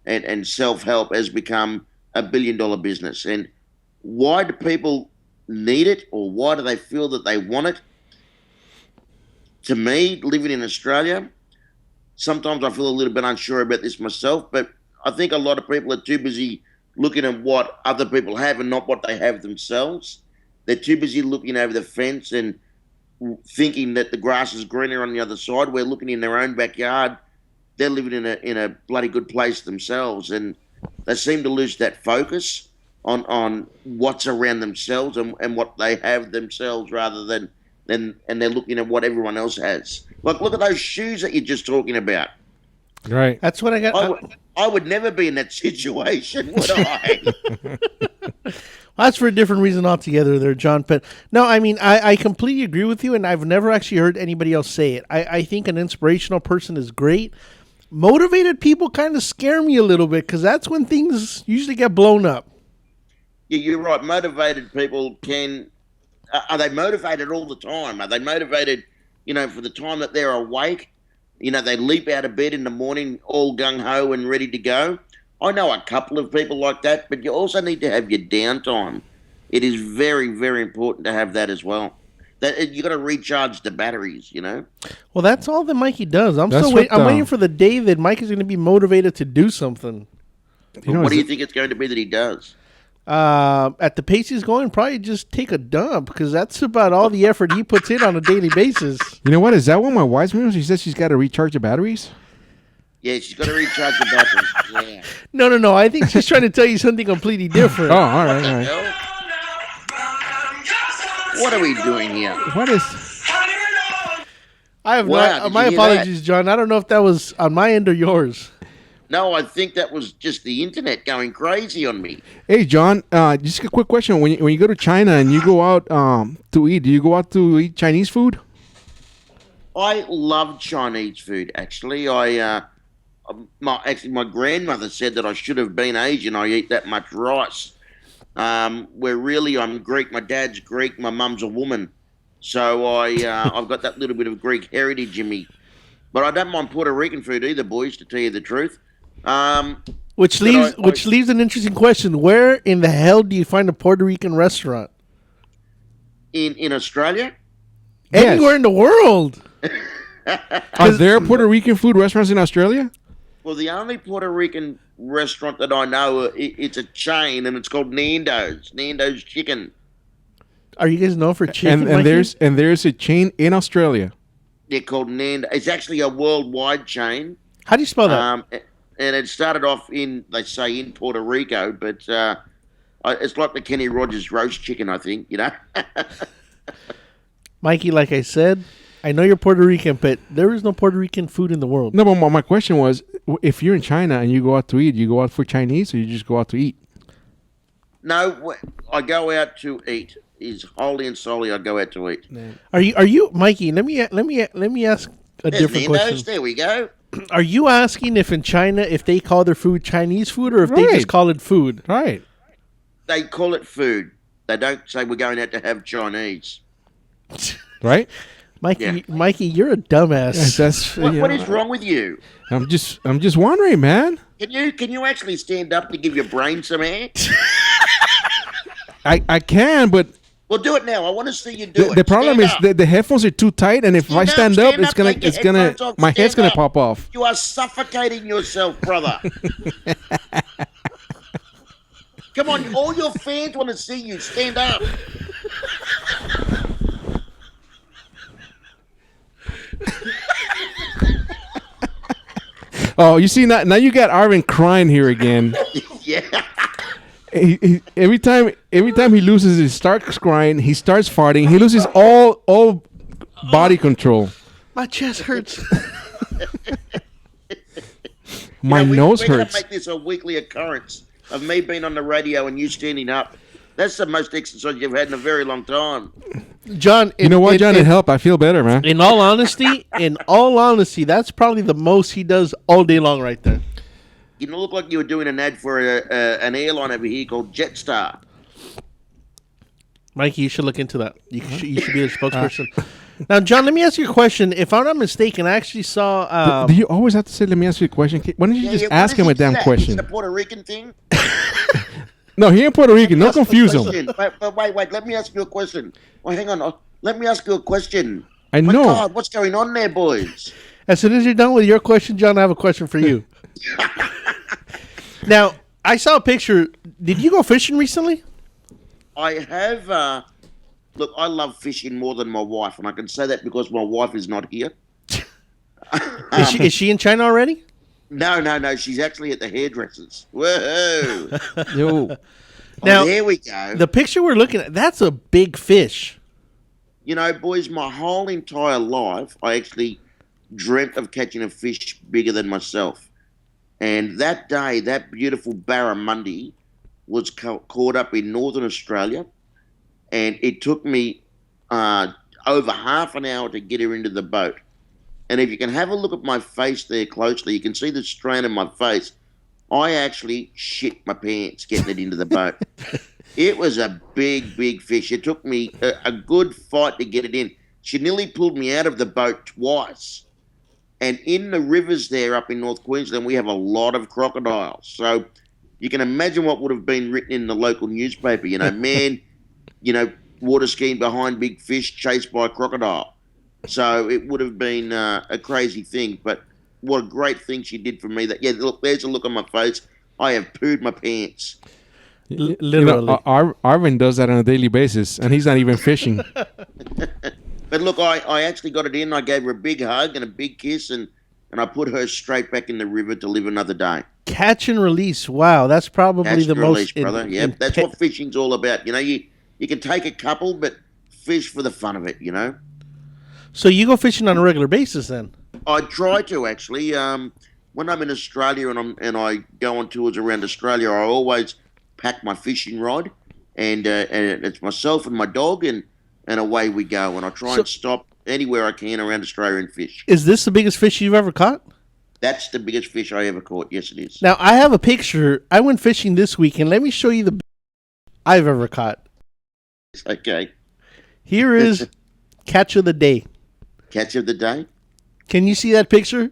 and self-help has become $1 billion business. And why do people need it, or why do they feel that they want it? To me, living in Australia, sometimes I feel a little bit unsure about this myself, but I think a lot of people are too busy looking at what other people have and not what they have themselves. They're too busy looking over the fence and thinking that the grass is greener on the other side. We're looking in their own backyard. They're living in a bloody good place themselves, and they seem to lose that focus on what's around themselves and what they have themselves, rather than and they're looking at what everyone else has. Like, look at those shoes that you're just talking about. Right. That's what I got. I would never be in that situation, would I? Well, that's for a different reason altogether there, John. But no, I mean, I completely agree with you, and I've never actually heard anybody else say it. I think an inspirational person is great. Motivated people kind of scare me a little bit, because that's when things usually get blown up. Yeah, you're right. Motivated people can... are they motivated all the time? Are they motivated, you know, for the time that they're awake? You know, they leap out of bed in the morning all gung-ho and ready to go. I know a couple of people like that, but you also need to have your downtime. It is very, very important to have that as well. That you got to recharge the batteries, you know. Well, that's all that Mikey does. I'm waiting for the day that Mike is going to be motivated to do something. What do you think it's going to be that he does? At the pace he's going, probably just take a dump, because that's about all the effort he puts in on a daily basis. You know what? Is that what my wife's means? She says she's got to recharge the batteries? Yeah, she's got to recharge the batteries. Yeah. No. I think she's trying to tell you something completely different. Oh, all right. What are we doing here? What is... I have Wow, my did you hear apologies, John. I don't know if that was on my end or yours. No, I think that was just the internet going crazy on me. Hey, John, just a quick question. When you go to China and you go out to eat, do you go out to eat Chinese food? I love Chinese food, actually. My grandmother said that I should have been Asian. I eat that much rice. I'm Greek. My dad's Greek. My mum's a woman. So I've got that little bit of Greek heritage in me. But I don't mind Puerto Rican food either, boys, to tell you the truth. Which leaves an interesting question. Where in the hell do you find a Puerto Rican restaurant? In Australia? Anywhere in the world. Are there Puerto Rican food restaurants in Australia? Well, the only Puerto Rican restaurant that I know, it's a chain, and it's called Nando's Chicken. Are you guys known for chicken? And there's a chain in Australia. They're called Nando's. It's actually a worldwide chain. How do you spell that? And it started off in Puerto Rico, but it's like the Kenny Rogers roast chicken, I think, you know. Mikey, like I said, I know you're Puerto Rican, but there is no Puerto Rican food in the world. No, but my question was, if you're in China and you go out to eat, you go out for Chinese or you just go out to eat? No, I go out to eat. Is wholly and solely I go out to eat. Are you, Mikey? Let me ask a different question. There we go. Are you asking if in China, if they call their food Chinese food, or if they just call it food? Right. They call it food. They don't say we're going out to have Chinese. Right? Mikey, you're a dumbass. Yes, what is wrong with you? I'm just wondering, man. Can you actually stand up to give your brain some air? I can, but... Well, do it now. I want to see you do it. The problem is the headphones are too tight, and if I stand up, my head's gonna pop off. You are suffocating yourself, brother. Come on, all your fans want to see you. Stand up. Oh, you see now you got Arvin crying here again. Yeah. Every time he loses his starts crying, he starts farting. He loses all body control. My chest hurts. My nose hurts. We're gonna make this a weekly occurrence of me being on the radio and you standing up. That's the most exercise you've had in a very long time. John, you know what, John? It helped. I feel better, man. In all honesty, that's probably the most he does all day long right there. You look like you were doing an ad for an airline over here called Jetstar. Mikey, you should look into that. You should be the spokesperson. Now, John, let me ask you a question. If I'm not mistaken, I actually saw... do you always have to say, let me ask you a question? Why don't you just ask him a damn question? Is it a Puerto Rican thing? No, he ain't Puerto Rican. Don't confuse him. But wait. Let me ask you a question. Well, hang on. Let me ask you a question. I know. My God, what's going on there, boys? As soon as you're done with your question, John, I have a question for you. Now, I saw a picture. Did you go fishing recently? I have... Look, I love fishing more than my wife, and I can say that because my wife is not here. Is she in China already? No. She's actually at the hairdressers. Whoa. Yo. Now, there we go. The picture we're looking at, that's a big fish. You know, boys, my whole entire life, I actually dreamt of catching a fish bigger than myself. And that day, that beautiful barramundi was caught up in northern Australia. And it took me over half an hour to get her into the boat. And if you can have a look at my face there closely, you can see the strain in my face. I actually shit my pants getting it into the boat. It was a big, big fish. It took me a good fight to get it in. She nearly pulled me out of the boat twice. And in the rivers there up in North Queensland, we have a lot of crocodiles. So you can imagine what would have been written in the local newspaper. You know, man... water skiing behind big fish chased by a crocodile. So it would have been a crazy thing, but what a great thing she did for me. That look, there's a look on my face. I have pooed my pants. Literally. Arvin does that on a daily basis, and he's not even fishing. But look, I actually got it in. I gave her a big hug and a big kiss, and I put her straight back in the river to live another day. Catch and release. Wow, that's probably Catch the and most... release, brother. That's what fishing's all about. You know, you can take a couple, but fish for the fun of it, you know. So you go fishing on a regular basis then? I try to, actually. When I'm in Australia and I go on tours around Australia, I always pack my fishing rod, and it's myself and my dog, and away we go. And I try and stop anywhere I can around Australia and fish. Is this the biggest fish you've ever caught? That's the biggest fish I ever caught. Yes, it is. Now, I have a picture. I went fishing this week, and let me show you the I've ever caught. Okay. Here is catch of the day. Catch of the day? Can you see that picture?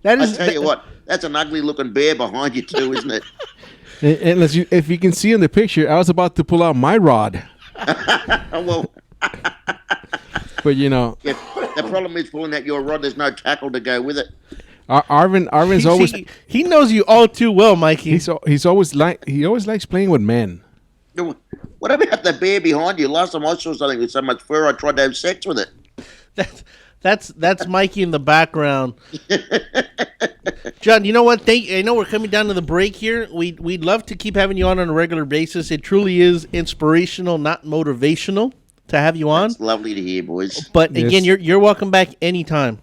I tell you what, that's an ugly looking bear behind you too, isn't it? And if you can see in the picture, I was about to pull out my rod. Well, but you know, yeah, the problem is pulling out your rod. There's no tackle to go with it. Arvin's always he knows you all too well, Mikey. He always likes playing with men. What about the bear behind you? Last time I saw something with so much fur, I tried to have sex with it. That's Mikey in the background. John, you know what? I know we're coming down to the break here. We'd love to keep having you on a regular basis. It truly is inspirational, not motivational, to have you on. It's lovely to hear, boys. But again, you're welcome back anytime.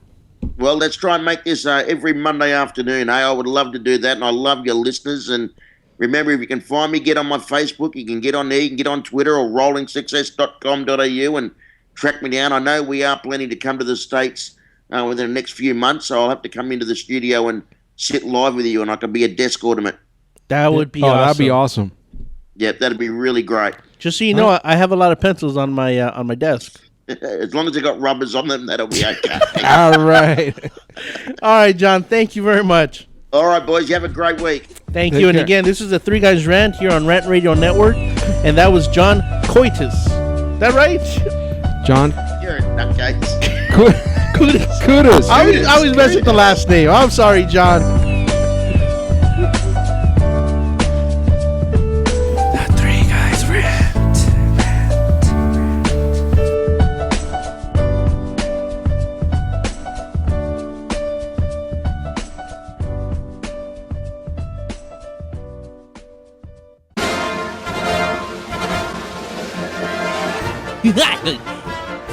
Well, let's try and make this every Monday afternoon. Hey, I would love to do that, and I love your listeners. And remember, if you can find me, get on my Facebook. You can get on there. You can get on Twitter or rollingsuccess.com.au and track me down. I know we are planning to come to the States within the next few months, so I'll have to come into the studio and sit live with you, and I can be a desk ornament. That would be awesome. That'd be awesome. Yeah, that'd be really great. Just so you know, I have a lot of pencils on my desk. As long as they got rubbers on them, that'll be okay. All right. All right, John. Thank you very much. All right, boys. You have a great week. Thank you. And again, this is the Three Guys Rant here on Rant Radio Network. And that was John Coitus. Is that right? John? You're a nutcase. Kudos. I always mess with the last name. I'm sorry, John. The Three Guys Rant.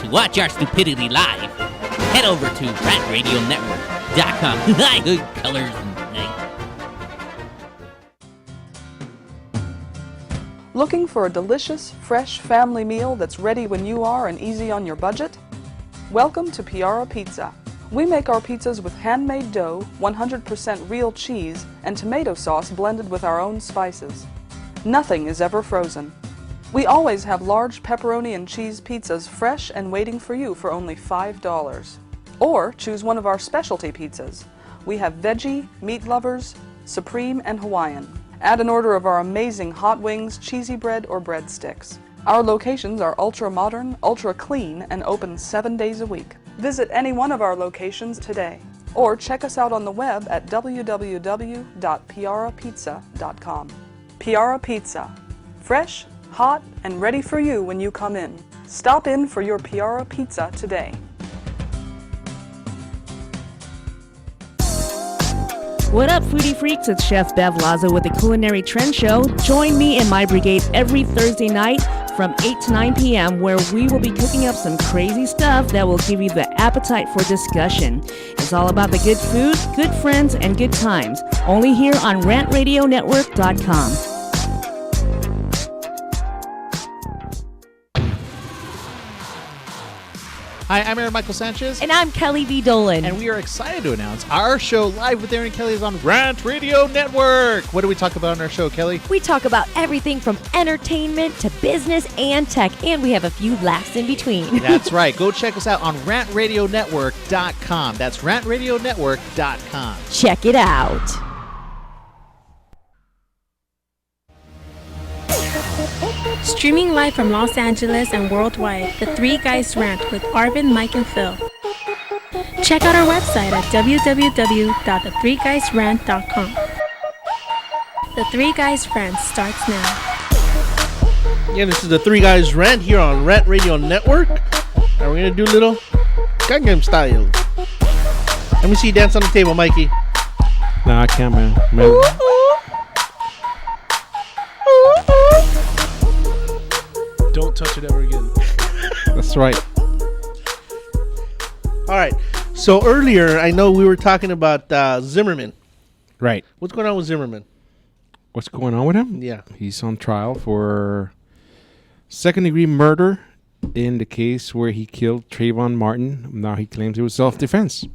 To watch our stupidity live, head over to RantRadioNetwork.com. Good colors and Looking for a delicious, fresh family meal that's ready when you are and easy on your budget? Welcome to Piara Pizza. We make our pizzas with handmade dough, 100% real cheese, and tomato sauce blended with our own spices. Nothing is ever frozen. We always have large pepperoni and cheese pizzas fresh and waiting for you for only $5. Or choose one of our specialty pizzas. We have veggie, meat lovers, supreme, and Hawaiian. Add an order of our amazing hot wings, cheesy bread, or breadsticks. Our locations are ultra modern, ultra clean, and open 7 days a week. Visit any one of our locations today, or check us out on the web at www.piarapizza.com. Piara Pizza. Fresh, hot, and ready for you when you come in. Stop in for your Piara Pizza today. What up, foodie freaks? It's Chef Bev Lazo with the Culinary Trend Show. Join me and my brigade every Thursday night from 8 to 9 p.m. where we will be cooking up some crazy stuff that will give you the appetite for discussion. It's all about the good food, good friends, and good times. Only here on RantRadioNetwork.com. Hi, I'm Aaron Michael Sanchez. And I'm Kelly V. Dolan. And we are excited to announce our show Live with Aaron and Kelly is on Rant Radio Network. What do we talk about on our show, Kelly? We talk about everything from entertainment to business and tech, and we have a few laughs in between. That's right. Go check us out on RantRadioNetwork.com. That's RantRadioNetwork.com. Check it out. Streaming live from Los Angeles and worldwide, The Three Guys Rant with Arvin, Mike, and Phil. Check out our website at www.the3guysrant.com. The Three Guys Rant starts now. Yeah, this is the Three Guys Rant here on Rant Radio Network. And we're going to do a little Gangnam Style. Let me see you dance on the table, Mikey. Nah, I can't, man. Don't touch it ever again. That's right. All right. So earlier, I know we were talking about Zimmerman. Right. What's going on with Zimmerman? What's going on with him? Yeah. He's on trial for second-degree murder in the case where he killed Trayvon Martin. Now he claims it was self-defense.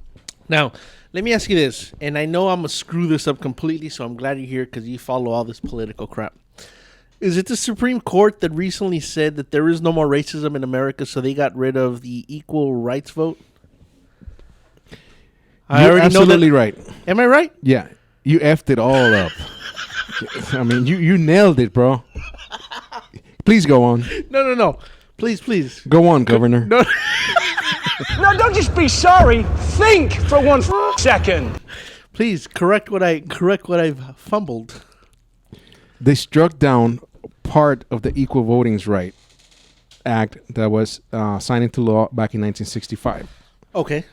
Now, let me ask you this, and I know I'm going to screw this up completely, so I'm glad you're here because you follow all this political crap. Is it the Supreme Court that recently said that there is no more racism in America, so they got rid of the equal rights vote? You're absolutely right. Am I right? Yeah. You effed it all up. I mean, you nailed it, bro. Please go on. No. Please. Go on, Governor. No. No, don't just be sorry. Think for one second. Please correct what I've fumbled. They struck down part of the Equal Voting Rights Act that was signed into law back in 1965. Okay.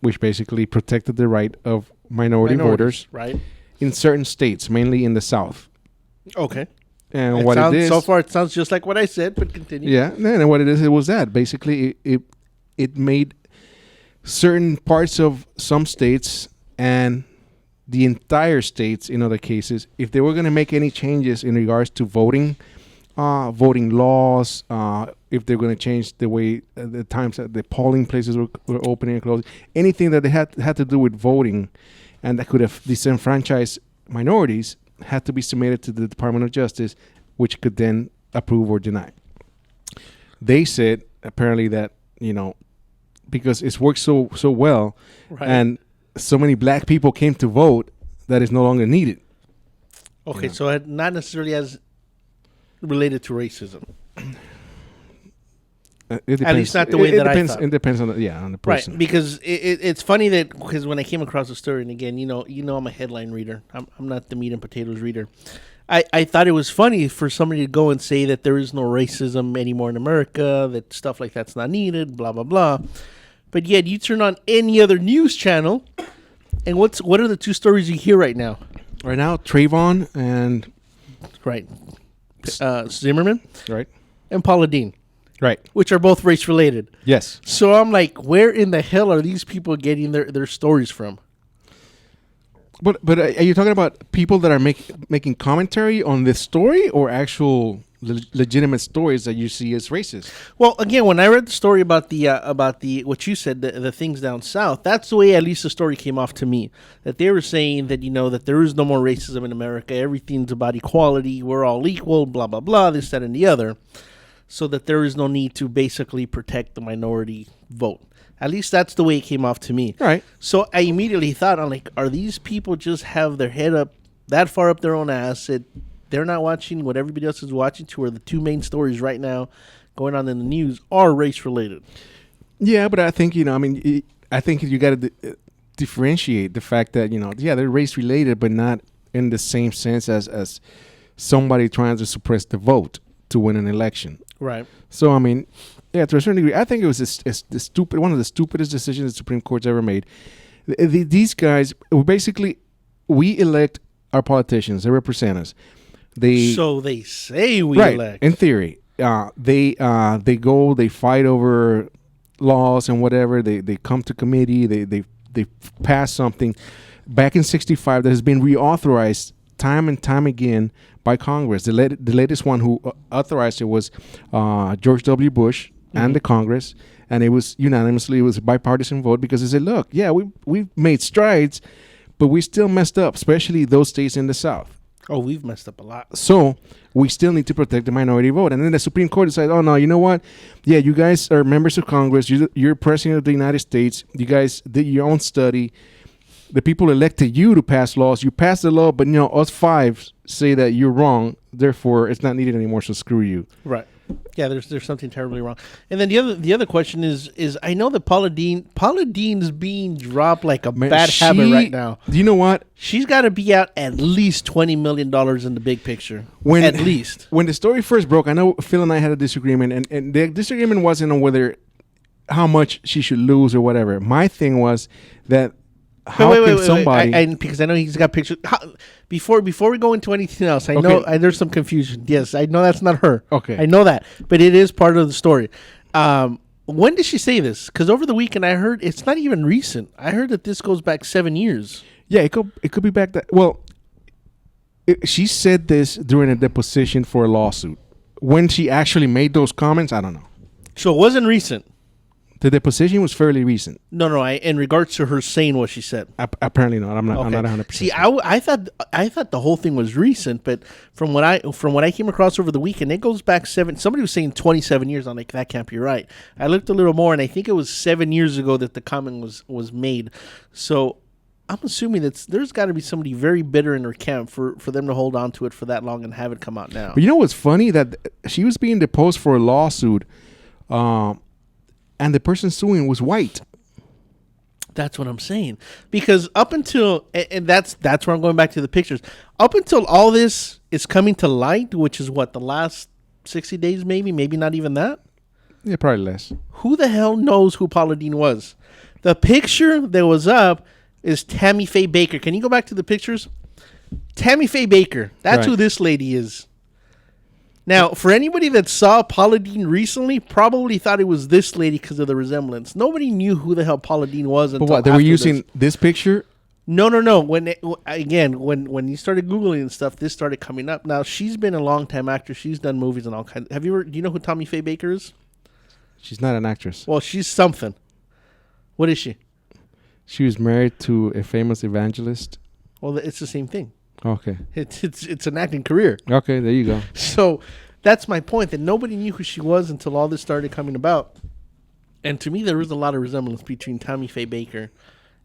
Which basically protected the right of minority voters, right, in certain states, mainly in the South. Okay. And what it is, so far, it sounds just like what I said, but continue. Yeah, and what it is, it was that basically it made certain parts of some states and the entire states, in other cases, if they were going to make any changes in regards to voting laws, if they're going to change the way the times that the polling places were opening and closing, anything that they had to do with voting and that could have disenfranchised minorities had to be submitted to the Department of Justice, which could then approve or deny. They said apparently that, because it's worked so well, right, and so many black people came to vote that is no longer needed. Okay, so it not necessarily as related to racism. It depends. At least not the way that depends, I thought. It depends on the person. Right, because it's funny that because when I came across the story, and again, I'm a headline reader. I'm not the meat and potatoes reader. I thought it was funny for somebody to go and say that there is no racism anymore in America, that stuff like that's not needed, blah, blah, blah. But yet you turn on any other news channel, and what are the two stories you hear right now? Right now, Trayvon and... Right. Zimmerman. Right. And Paula Deen. Right. Which are both race-related. Yes. So I'm like, where in the hell are these people getting their stories from? But are you talking about people that are making commentary on this story or actual legitimate stories that you see as racist. Well, again, when I read the story about the what you said, the things down south, that's the way at least the story came off to me. That they were saying that that there is no more racism in America. Everything's about equality. We're all equal. Blah blah blah. This, that, and the other. So that there is no need to basically protect the minority vote. At least that's the way it came off to me. Right. So I immediately thought, I'm like, are these people just have their head up that far up their own ass that they're not watching what everybody else is watching, to where the two main stories right now going on in the news are race related? Yeah, but I think, I think you got to differentiate the fact that, they're race related, but not in the same sense as somebody trying to suppress the vote to win an election. Right. So, yeah, to a certain degree, I think it was one of the stupidest decisions the Supreme Court's ever made. These guys, we elect our politicians, they represent us. So they say we elect. In theory. They go, they fight over laws and whatever. They come to committee, they pass something back in 1965 that has been reauthorized time and time again by Congress. The latest one who authorized it was George W. Bush and the Congress, and it was unanimously, it was a bipartisan vote, because they said, look, yeah, we've made strides, but we still messed up, especially those states in the South. Oh, we've messed up a lot. So we still need to protect the minority vote. And then the Supreme Court decided, oh, no, you know what? Yeah, you guys are members of Congress. You're president of the United States. You guys did your own study. The people elected you to pass laws. You passed the law, but, us five say that you're wrong. Therefore, it's not needed anymore, so screw you. Right. Yeah, there's something terribly wrong. And then the other question is I know that Paula Dean's being dropped like a bad habit right now. You know what? She's got to be out at least $20 million in the big picture. At least. When the story first broke, I know Phil and I had a disagreement, and the disagreement wasn't on how much she should lose or whatever. My thing was that somebody... because I know he's got pictures... Before we go into anything else, I know there's some confusion. Yes, I know that's not her. Okay. I know that. But it is part of the story. When did she say this? Because over the weekend I heard it's not even recent. I heard that this goes back 7 years. Yeah, it could be back that... Well, she said this during a deposition for a lawsuit. When she actually made those comments, I don't know. So it wasn't recent. The deposition was fairly recent. No. In regards to her saying what she said. Apparently not. I'm not 100%. See, I thought the whole thing was recent, but from what I came across over the weekend, it goes back 7. Somebody was saying 27 years. I'm like, that can't be right. I looked a little more, and I think it was 7 years ago that the comment was made. So I'm assuming that there's got to be somebody very bitter in her camp for them to hold on to it for that long and have it come out now. But you know what's funny? That she was being deposed for a lawsuit. And the person suing was white. That's what I'm saying. Because up until, and that's where I'm going back to the pictures. Up until all this is coming to light, which is what, the last 60 days maybe not even that? Yeah, probably less. Who the hell knows who Paula Deen was? The picture that was up is Tammy Faye Baker. Can you go back to the pictures? Tammy Faye Baker. That's who this lady is. Now, for anybody that saw Paula Deen recently, probably thought it was this lady because of the resemblance. Nobody knew who the hell Paula Deen was until But what, they were using this picture? No. When you started Googling and stuff, this started coming up. Now, she's been a long-time actress. She's done movies and all kinds. Do you know who Tammy Faye Baker is? She's not an actress. Well, she's something. What is she? She was married to a famous evangelist. Well, it's the same thing. Okay. It's an acting career. Okay, there you go. So that's my point, that nobody knew who she was until all this started coming about. And to me, there is a lot of resemblance between Tammy Faye Baker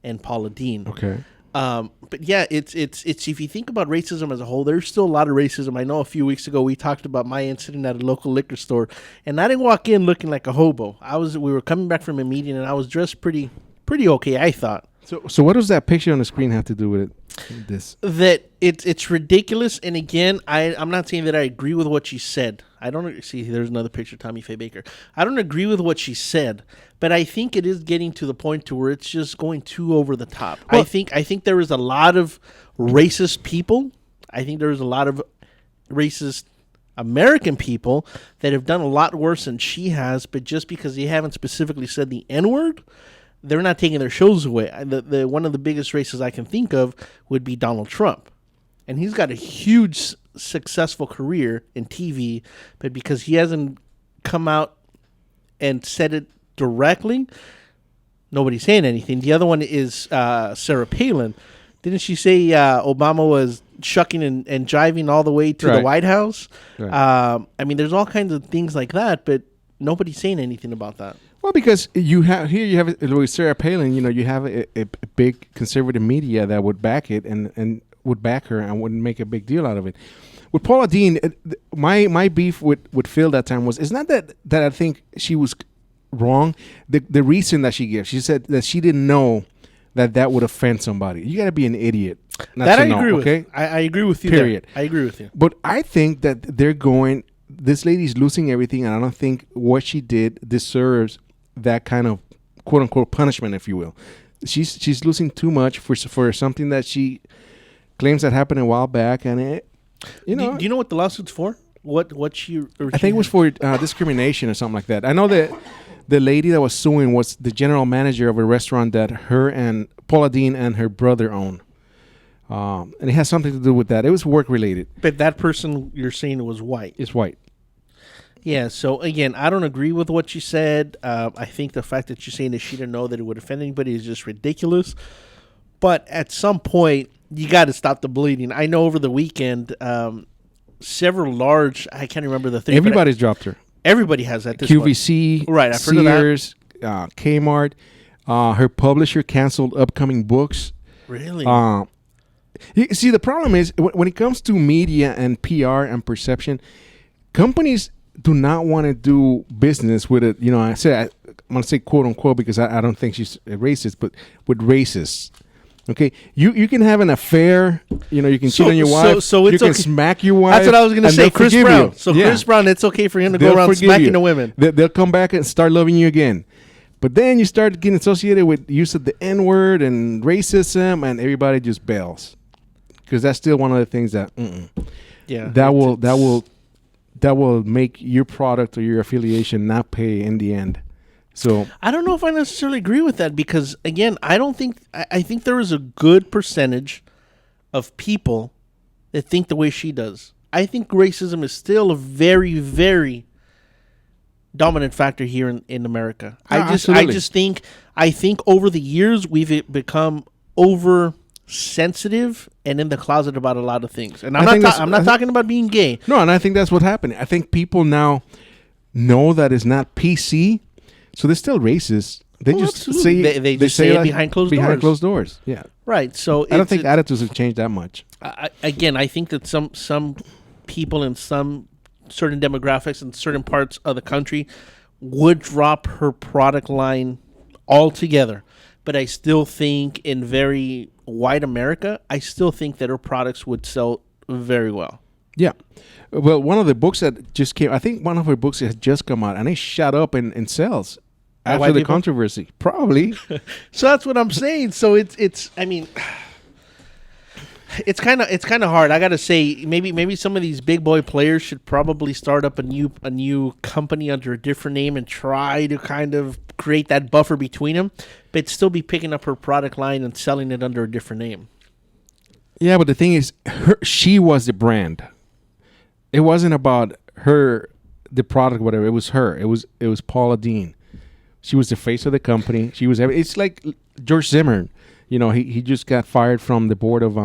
and Paula Deen. Okay. But yeah, it's if you think about racism as a whole, there's still a lot of racism. I know a few weeks ago we talked about my incident at a local liquor store, and I didn't walk in looking like a hobo. We were coming back from a meeting, and I was dressed pretty okay, I thought. So what does that picture on the screen have to do with this? That it's ridiculous, and again, I'm not saying that I agree with what she said. I don't see. There's another picture of Tammy Faye Baker. I don't agree with what she said, but I think it is getting to the point to where it's just going too over the top. Well, I think there is a lot of racist people. I think there is a lot of racist American people that have done a lot worse than she has, but just because they haven't specifically said the N-word, they're not taking their shows away. The one of the biggest races I can think of would be Donald Trump. and he's got a huge successful career in TV, but because he hasn't come out and said it directly, nobody's saying anything. The other one is Sarah Palin. Didn't she say Obama was shucking and jiving all the way to the White House? Right. I mean, there's all kinds of things like that, but nobody's saying anything about that. Well, because you have with Sarah Palin, you have a big conservative media that would back it and would back her and wouldn't make a big deal out of it. With Paula Deen, my beef with Phil that time was, it's not that I think she was wrong. The reason that she gives, she said that she didn't know that would offend somebody. You got to be an idiot. That I agree with. I agree with you. Period. I agree with you. But I think that this lady's losing everything, and I don't think what she did deserves that kind of quote unquote punishment, if you will. She's losing too much for something that she claims that happened a while back, and it. Do you know what the lawsuit's for? What she? I think it was for discrimination or something like that. I know that the lady that was suing was the general manager of a restaurant that her and Paula Deen and her brother own, and it has something to do with that. It was work related. But that person you're saying was white. It's white. Yeah. So again, I don't agree with what you said. I think the fact that you're saying that she didn't know that it would offend anybody is just ridiculous. But at some point, you got to stop the bleeding. I know over the weekend, several large, I can't remember the thing. Everybody's dropped her. Everybody has at this QVC, point. Right, I've Sears, heard of that. Kmart. Her publisher canceled upcoming books. Really? You see, the problem is when it comes to media and PR and perception, companies do not want to do business with it. I'm going to say quote unquote because I don't think she's a racist, but with racists. Okay, you can have an affair. You can cheat on your wife. So it's you can okay. smack your wife. That's what I was going to say. Chris Brown. You. So Chris Brown, it's okay for him to go around smacking the women. They'll come back and start loving you again. But then you start getting associated with use of the N-word and racism, and everybody just bails because that's still one of the things that that will make your product or your affiliation not pay in the end. So I don't know if I necessarily agree with that because, again, I think there is a good percentage of people that think the way she does. I think racism is still a very, very dominant factor here in America. I think over the years we've become oversensitive and in the closet about a lot of things. And I'm not talking about being gay. No, and I think that's what's happening. I think people now know that it's not PC. So they're still racist. They just say they just say it behind closed doors. Yeah. Right. So I don't think attitudes have changed that much. Again, I think that some people in some certain demographics in certain parts of the country would drop her product line altogether. But I still think in very white America, I still think that her products would sell very well. Yeah. Well, one of the books that just came, I think one of her books has just come out, and it shot up in sales after the controversy. Probably. So that's what I'm saying. So it's I mean, it's kind of hard. I gotta say, maybe some of these big boy players should probably start up a new company under a different name and try to kind of create that buffer between them, but still be picking up her product line and selling it under a different name. Yeah, but the thing is, she was the brand. It wasn't about her, the product, whatever. It was her. It was Paula Deen. She was the face of the company. She was. It's like George Zimmer. He just got fired from the board of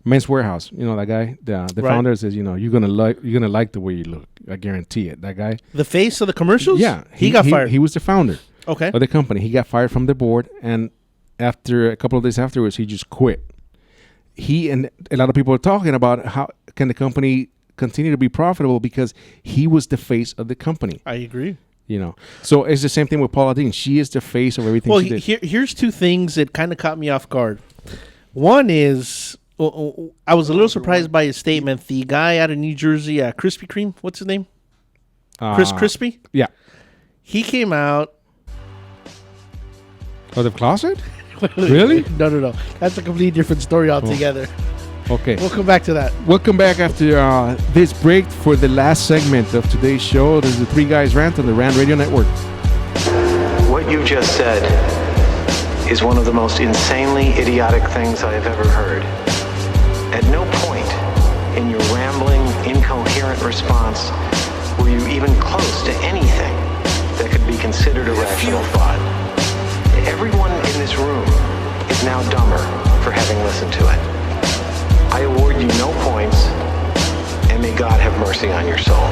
Men's Warehouse. That guy, the founder says, you're gonna like the way you look. I guarantee it. That guy, the face of the commercials. Yeah, he got fired. He was the founder. Okay. Of the company. He got fired from the board, and after a couple of days afterwards, he just quit. He and a lot of people are talking about how can the company continue to be profitable because he was the face of the company. I agree. So it's the same thing with Paula Deen. She is the face of everything she did. Here's two things that kind of caught me off guard. One is I was a little surprised by his statement. The guy out of New Jersey, Krispy Kreme, what's his name? Chris Crispy? Yeah. He came out. Oh, the closet? Really? No. That's a completely different story altogether. Okay. We'll come back to that. Welcome back after this break for the last segment of today's show. This is the Three Guys Rant on the Rant Radio Network. What you just said is one of the most insanely idiotic things I have ever heard. At no point in your rambling, incoherent response were you even close to anything that could be considered a rational thought. Everyone in this room is now dumber for having listened to it. I award you no points, and may God have mercy on your soul.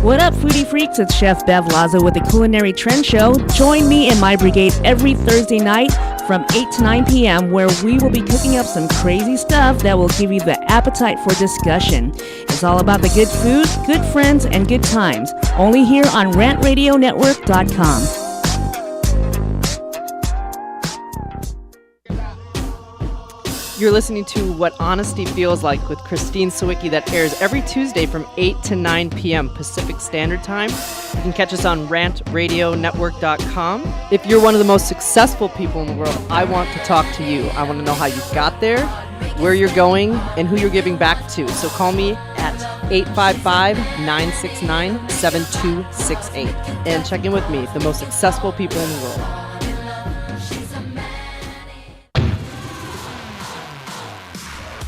What up, foodie freaks? It's Chef Bev Lazo with the Culinary Trend Show. Join me and my brigade every Thursday night from 8 to 9 p.m. where we will be cooking up some crazy stuff that will give you the appetite for discussion. It's all about the good food, good friends, and good times. Only here on RantRadioNetwork.com. You're listening to What Honesty Feels Like with Christine Sawicki that airs every Tuesday from 8 to 9 p.m. Pacific Standard Time. You can catch us on RantRadioNetwork.com. If you're one of the most successful people in the world, I want to talk to you. I want to know how you got there, where you're going, and who you're giving back to. So call me at 855-969-7268 and check in with me, the most successful people in the world.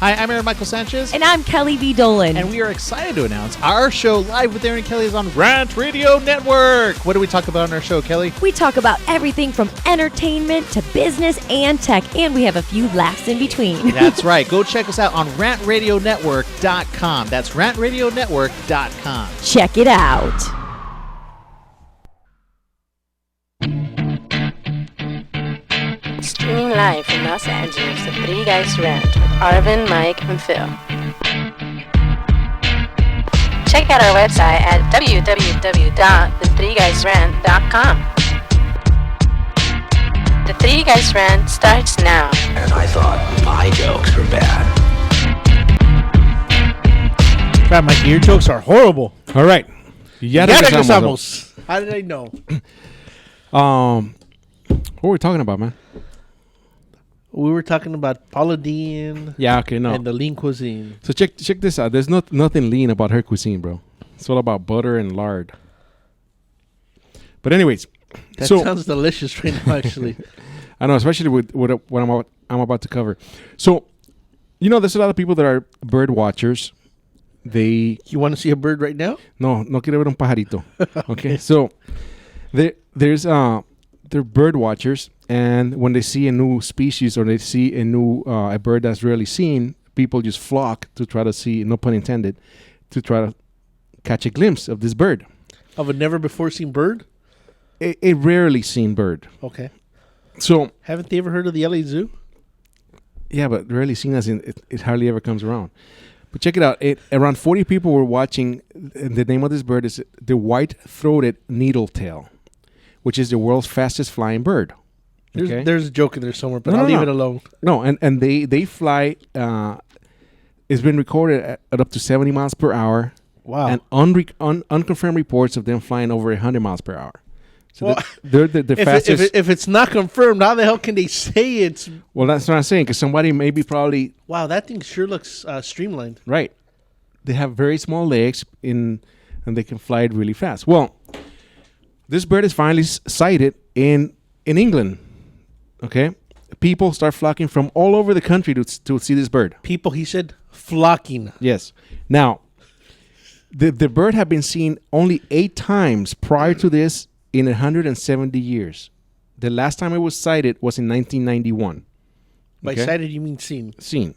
Hi, I'm Aaron Michael Sanchez. And I'm Kelly V. Dolan. And we are excited to announce our show Live with Aaron and Kelly is on Rant Radio Network. What do we talk about on our show, Kelly? We talk about everything from entertainment to business and tech, and we have a few laughs in between. That's right. Go check us out on RantRadioNetwork.com. That's RantRadioNetwork.com. Check it out. Streaming live from Los Angeles, the Three Guys Rant with Arvin, Mike, and Phil. Check out our website at www.the3guysrant.com. The Three Guys Rant starts now. And I thought my jokes were bad. Crap, Mikey, your jokes are horrible. All right. Ya regresamos. How did I know? What were we talking about, man? We were talking about Paula Deen. Yeah, okay, no. And the lean cuisine. So check this out. There's nothing lean about her cuisine, bro. It's all about butter and lard. But anyways, that sounds delicious right now, actually. I know, especially with what I'm about to cover. So, there's a lot of people that are bird watchers. You want to see a bird right now? No quiero ver un pajarito. Okay, so they're bird watchers, and when they see a new species or they see a bird that's rarely seen, people just flock to try to see, no pun intended, to try to catch a glimpse of this bird. Of a never before seen bird? A rarely seen bird. Okay. So haven't they ever heard of the LA Zoo? Yeah, but rarely seen as in it hardly ever comes around. But check it out. Around 40 people were watching. The name of this bird is the white-throated needletail, which is the world's fastest flying bird. Okay? There's a joke in there somewhere, but I'll leave it alone. No, and they fly. It's been recorded at up to 70 miles per hour. Wow. And unconfirmed reports of them flying over 100 miles per hour. So they're the fastest. If it's not confirmed, how the hell can they say it's... Well, that's what I'm saying, because somebody probably... Wow, that thing sure looks streamlined. Right. They have very small legs, and they can fly it really fast. Well, this bird is finally sighted in England. Okay? People start flocking from all over the country to see this bird. People, he said, flocking. Yes. Now, the bird had been seen only 8 times prior to this in 170 years. The last time it was sighted was in 1991. By sighted, you mean seen? Seen.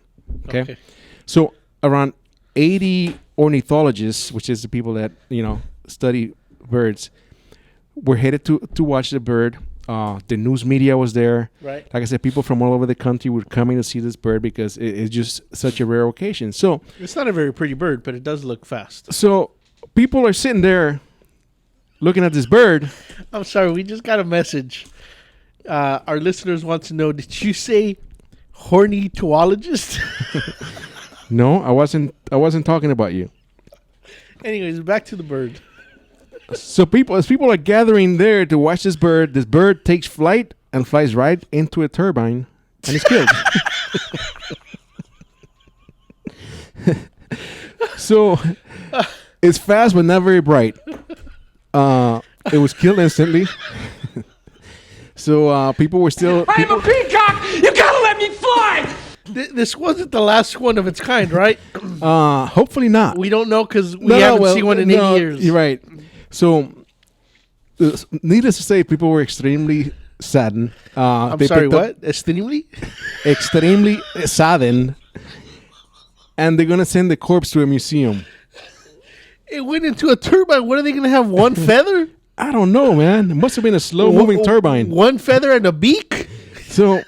Okay. So around 80 ornithologists, which is the people that, study birds, were headed to watch the bird. The news media was there. Right. Like I said, people from all over the country were coming to see this bird because it's just such a rare occasion. So it's not a very pretty bird, but it does look fast. So people are sitting there looking at this bird. I'm sorry, we just got a message. Our listeners want to know, did you say hornitologist? No, I wasn't talking about you. Anyways, back to the bird. So as people are gathering there to watch this bird takes flight and flies right into a turbine and is killed. So it's fast but not very bright. It was killed instantly. So people were still. I am a peacock. You gotta let me fly. This wasn't the last one of its kind, right? Hopefully not. We don't know because we haven't seen one in 8 years. You're right. So, needless to say, people were extremely saddened. I'm sorry, what? Extremely? Extremely saddened. And they're going to send the corpse to a museum. It went into a turbine. What are they going to have? One feather? I don't know, man. It must have been a slow-moving turbine. One feather and a beak? So,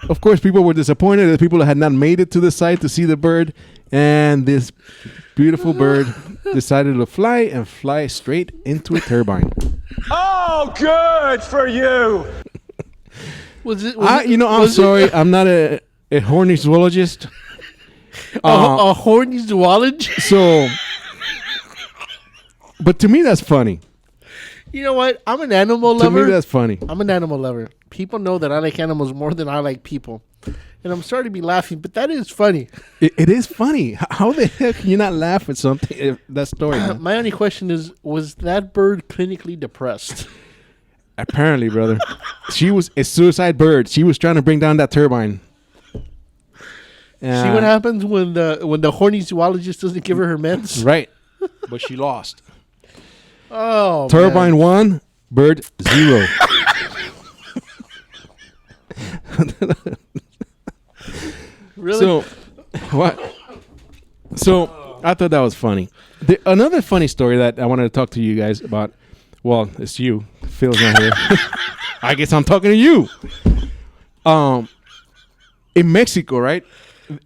of course, people were disappointed that people had not made it to the site to see the bird. And this beautiful bird decided to fly straight into a turbine. Oh, good for you. I'm sorry. I'm not a horny zoologist. A horny zoologist? So, but to me, that's funny. You know what? I'm an animal lover. To me, that's funny. I'm an animal lover. People know that I like animals more than I like people. And I'm sorry to be laughing, but that is funny. It is funny. How the heck can you not laugh at something? That story. Man? My only question is, was that bird clinically depressed? Apparently, brother. She was a suicide bird. She was trying to bring down that turbine. See what happens when the horny zoologist doesn't give her her meds? Right. But she lost. Oh, turbine 1, bird 0. Really? So, what? So, I thought that was funny. Another funny story that I wanted to talk to you guys about. Well, it's you. Phil's not here. I guess I'm talking to you. In Mexico, right?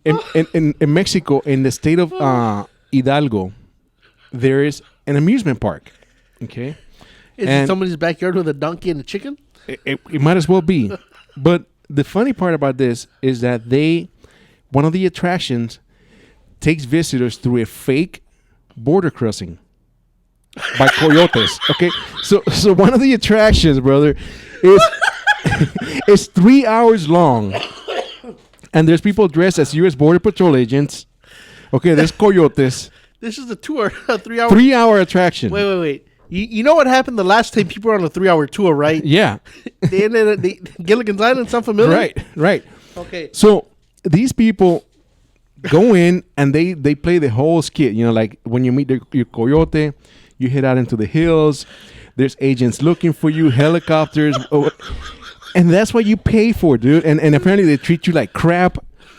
In Mexico, in the state of Hidalgo, there is an amusement park. Okay. Is it somebody's backyard with a donkey and a chicken? It might as well be. But the funny part about this is that one of the attractions takes visitors through a fake border crossing by coyotes. Okay, so one of the attractions, brother, is 3 hours long, and there's people dressed as U.S. Border Patrol agents. Okay, there's coyotes. This is a 3 hour 3 hour attraction. Wait. You know what happened the last time people were on a 3 hour tour, right? Yeah. They ended up Gilligan's Island, sound familiar? Right. Okay. So these people go in and they play the whole skit. You know, like when you meet your coyote, you head out into the hills. There's agents looking for you, helicopters, and that's what you pay for, dude. And apparently they treat you like crap.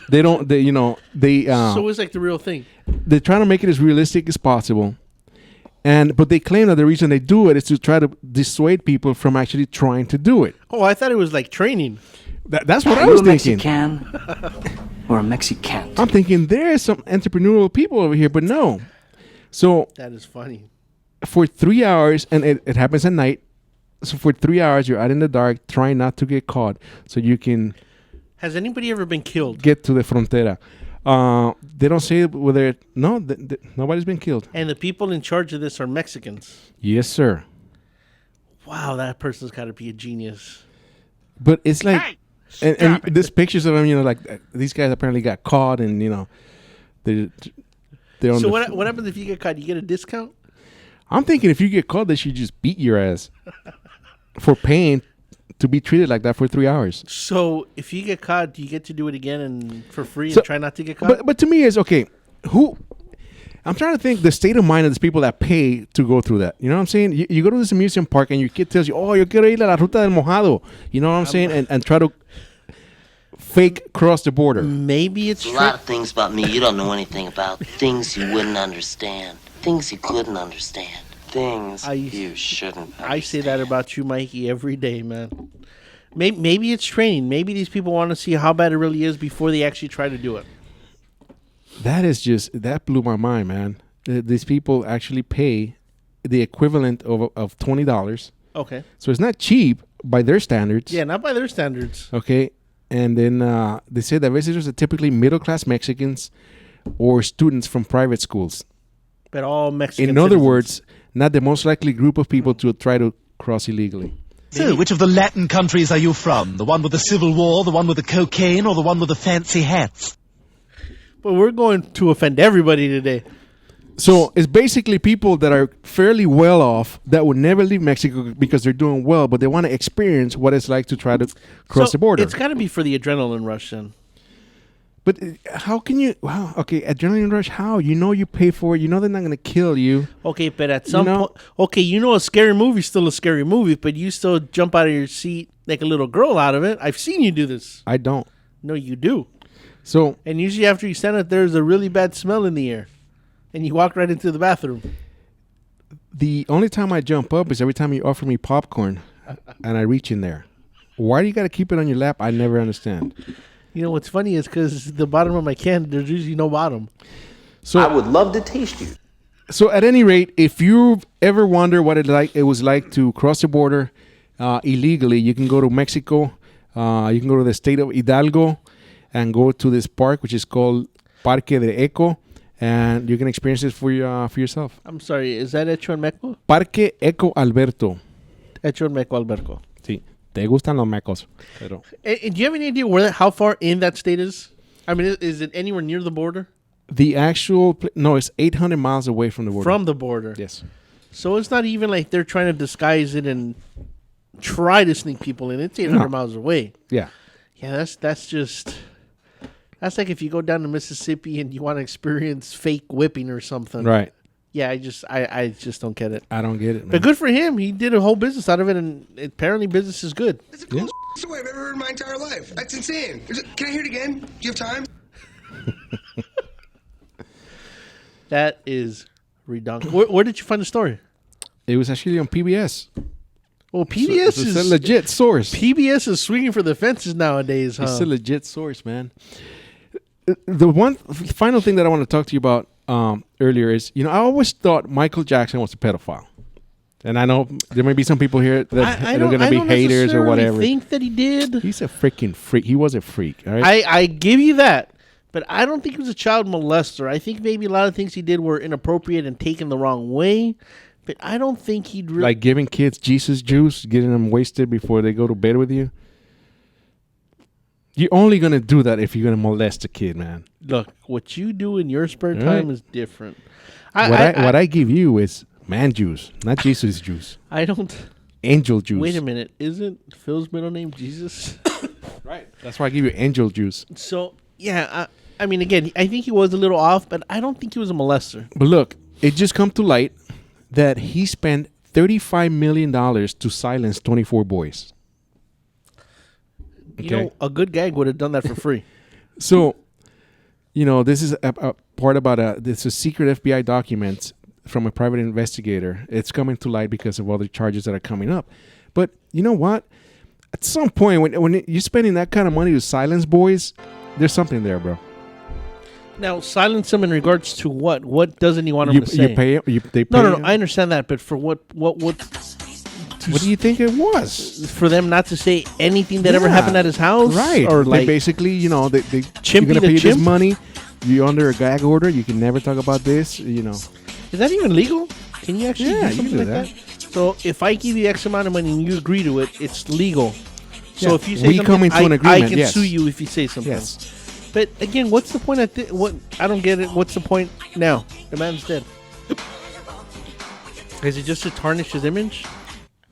They don't. So it's like the real thing. They're trying to make it as realistic as possible. But they claim that the reason they do it is to try to dissuade people from actually trying to do it. Oh, I thought it was like training. That's what I was thinking. Mexican or a Mexican? I'm thinking there's some entrepreneurial people over here, but no. So that is funny. For 3 hours, and it happens at night. So for 3 hours, you're out in the dark, trying not to get caught, so you can. Has anybody ever been killed? Get to the frontera. They don't say whether nobody's been killed. And the people in charge of this are Mexicans. Yes, sir. Wow, that person's got to be a genius. But it's like, and there's pictures of them. You know, like these guys apparently got caught, and you know, they're on. So what happens if you get caught? You get a discount? I'm thinking if you get caught, they should just beat your ass for paying to be treated like that for 3 hours. So if you get caught, do you get to do it again and for free and try not to get caught? But to me, it's okay. I'm trying to think the state of mind of these people that pay to go through that. You know what I'm saying? You go to this amusement park and your kid tells you, "Oh, yo quiero ir a la ruta del mojado." You know what I'm saying? And try to fake cross the border. Maybe it's a lot of things about me you don't know anything about. Things you wouldn't understand. Things you couldn't understand. Things you shouldn't understand. I say that about you, Mikey, every day, man. Maybe it's training. Maybe these people want to see how bad it really is before they actually try to do it. That blew my mind, man. These people actually pay the equivalent of $20. Okay. So it's not cheap by their standards. Yeah, not by their standards. Okay. And then they say that visitors are typically middle-class Mexicans or students from private schools. But all Mexican In other words, not the most likely group of people to try to cross illegally. So, which of the Latin countries are you from? The one with the Civil War, the one with the cocaine, or the one with the fancy hats? Well, we're going to offend everybody today. So it's basically people that are fairly well off that would never leave Mexico because they're doing well, but they want to experience what it's like to try to cross the border. It's got to be for the adrenaline rush then. But how can you? Wow, okay, adrenaline rush. How you pay for it? You know they're not going to kill you. Okay, but at some point, okay, a scary movie's still a scary movie, but you still jump out of your seat like a little girl out of it. I've seen you do this. I don't. No, you do. So, and usually after you stand up, there's a really bad smell in the air, and you walk right into the bathroom. The only time I jump up is every time you offer me popcorn, and I reach in there. Why do you got to keep it on your lap? I never understand. You know what's funny is because the bottom of my can, there's usually no bottom. So I would love to taste you. So at any rate, if you ever wonder what it was like to cross the border illegally, you can go to Mexico. You can go to the state of Hidalgo and go to this park, which is called Parque de Eco, and you can experience it for yourself. I'm sorry, is that hecho en Mexico? Parque Eco Alberto. Hecho en Mexico, Alberto. Sí. Te gustan los mecos. Pero. And do you have any idea how far in that state is? I mean, is it anywhere near the border? The actual... No, it's 800 miles away from the border. From the border? Yes. So it's not even like they're trying to disguise it and try to sneak people in. It's 800 miles away. Yeah. Yeah, that's just... That's like if you go down to Mississippi and you want to experience fake whipping or something. Right. Yeah, I just don't get it. I don't get it, man. But good for him. He did a whole business out of it, and apparently business is good. That's the coolest story I've ever heard in my entire life. That's insane. Can I hear it again? Do you have time? That is redundant. Where did you find the story? It was actually on PBS. Well, PBS is a legit source. PBS is swinging for the fences nowadays, huh? It's a legit source, man. The one final thing that I want to talk to you about earlier is, I always thought Michael Jackson was a pedophile. And I know there may be some people here that are going to be haters or whatever. I think that he did. He's a freaking freak. He was a freak. All right? I give you that. But I don't think he was a child molester. I think maybe a lot of things he did were inappropriate and taken the wrong way. But I don't think he'd really... Like giving kids Jesus juice, getting them wasted before they go to bed with you. You're only going to do that if you're going to molest a kid, man. Look, what you do in your spare time is different. What I give you is man juice, not Jesus juice. I don't... Angel juice. Wait a minute. Isn't Phil's middle name Jesus? Right. That's why I give you angel juice. So, yeah, I mean, again, I think he was a little off, but I don't think he was a molester. But look, it just come to light that he spent $35 million to silence 24 boys. You know, a good gag would have done that for free. So, this is a part about this is secret FBI documents from a private investigator. It's coming to light because of all the charges that are coming up. But you know what? At some point, when you're spending that kind of money to silence boys, there's something there, bro. Now, silence him in regards to what? What doesn't he want him to say? They pay No, him? I understand that, but for what What do you think it was? For them not to say anything that ever happened at his house? Right. Or they like basically, you're going to Chimpy pay the this chimp? money. You're under a gag order. You can never talk about this, Is that even legal? Can you actually do something like that? So if I give you X amount of money and you agree to it, it's legal. So Yeah. if you say We something, come into an I agreement, can yes. sue you if you say something. Yes. But again, what's the point? I don't get it. What's the point now? The man's dead. Is it just to tarnish his image?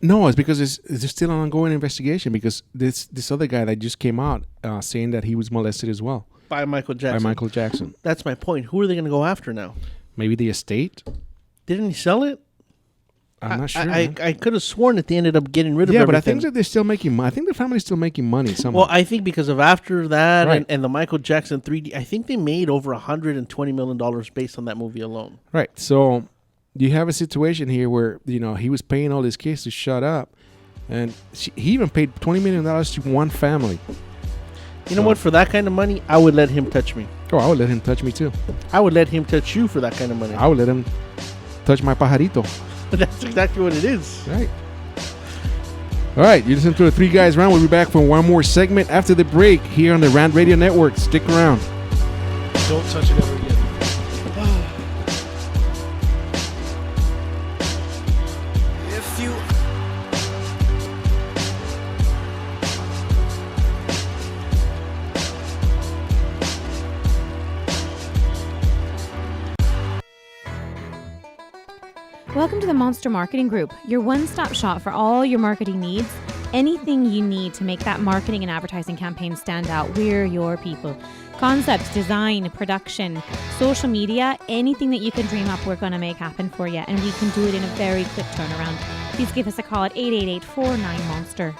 No, it's because there's still an ongoing investigation because this other guy that just came out saying that he was molested as well. By Michael Jackson. By Michael Jackson. That's my point. Who are they going to go after now? Maybe the estate? Didn't he sell it? I'm not sure. I could have sworn that they ended up getting rid of Yeah, everything. but I think that they're still making money. I think the family's still making money somehow. Well, I think because of after that Right. and the Michael Jackson 3D, I think they made over $120 million based on that movie alone. Right. So you have a situation here where, he was paying all his kids to shut up. And he even paid $20 million to one family. You know what? For that kind of money, I would let him touch me. Oh, I would let him touch me too. I would let him touch you for that kind of money. I would let him touch my pajarito. That's exactly what it is. Right. All right, you listen to the Three Guys Round. We'll be back for one more segment after the break here on the Rant Radio Network. Stick around. Don't touch it ever again. Welcome to the Monster Marketing Group, your one-stop shop for all your marketing needs. Anything you need to make that marketing and advertising campaign stand out, we're your people. Concepts, design, production, social media, anything that you can dream up, we're going to make happen for you. And we can do it in a very quick turnaround. Please give us a call at 888-49-MONSTER.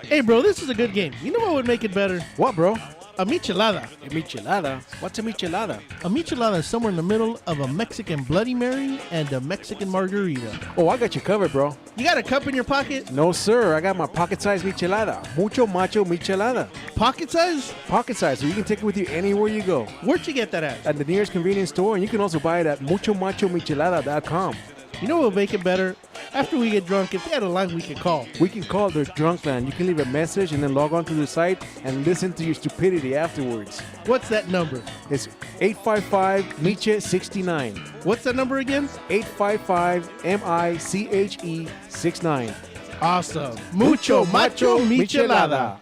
Hey, bro, this is a good game. You know what would make it better? What, bro? A michelada. A michelada? What's a michelada? A michelada is somewhere in the middle of a Mexican Bloody Mary and a Mexican margarita. Oh, I got you covered, bro. You got a cup in your pocket? No, sir. I got my pocket-sized michelada. Mucho macho michelada. Pocket size? Pocket size, so you can take it with you anywhere you go. Where'd you get that at? At the nearest convenience store, and you can also buy it at muchomachomichelada.com. You know what will make it better? After we get drunk, if they had a line we can call. We can call the drunk line. You can leave a message and then log on to the site and listen to your stupidity afterwards. What's that number? It's 855-MICHE-69. What's that number again? 855-MICHE-69. Awesome. Mucho macho michelada.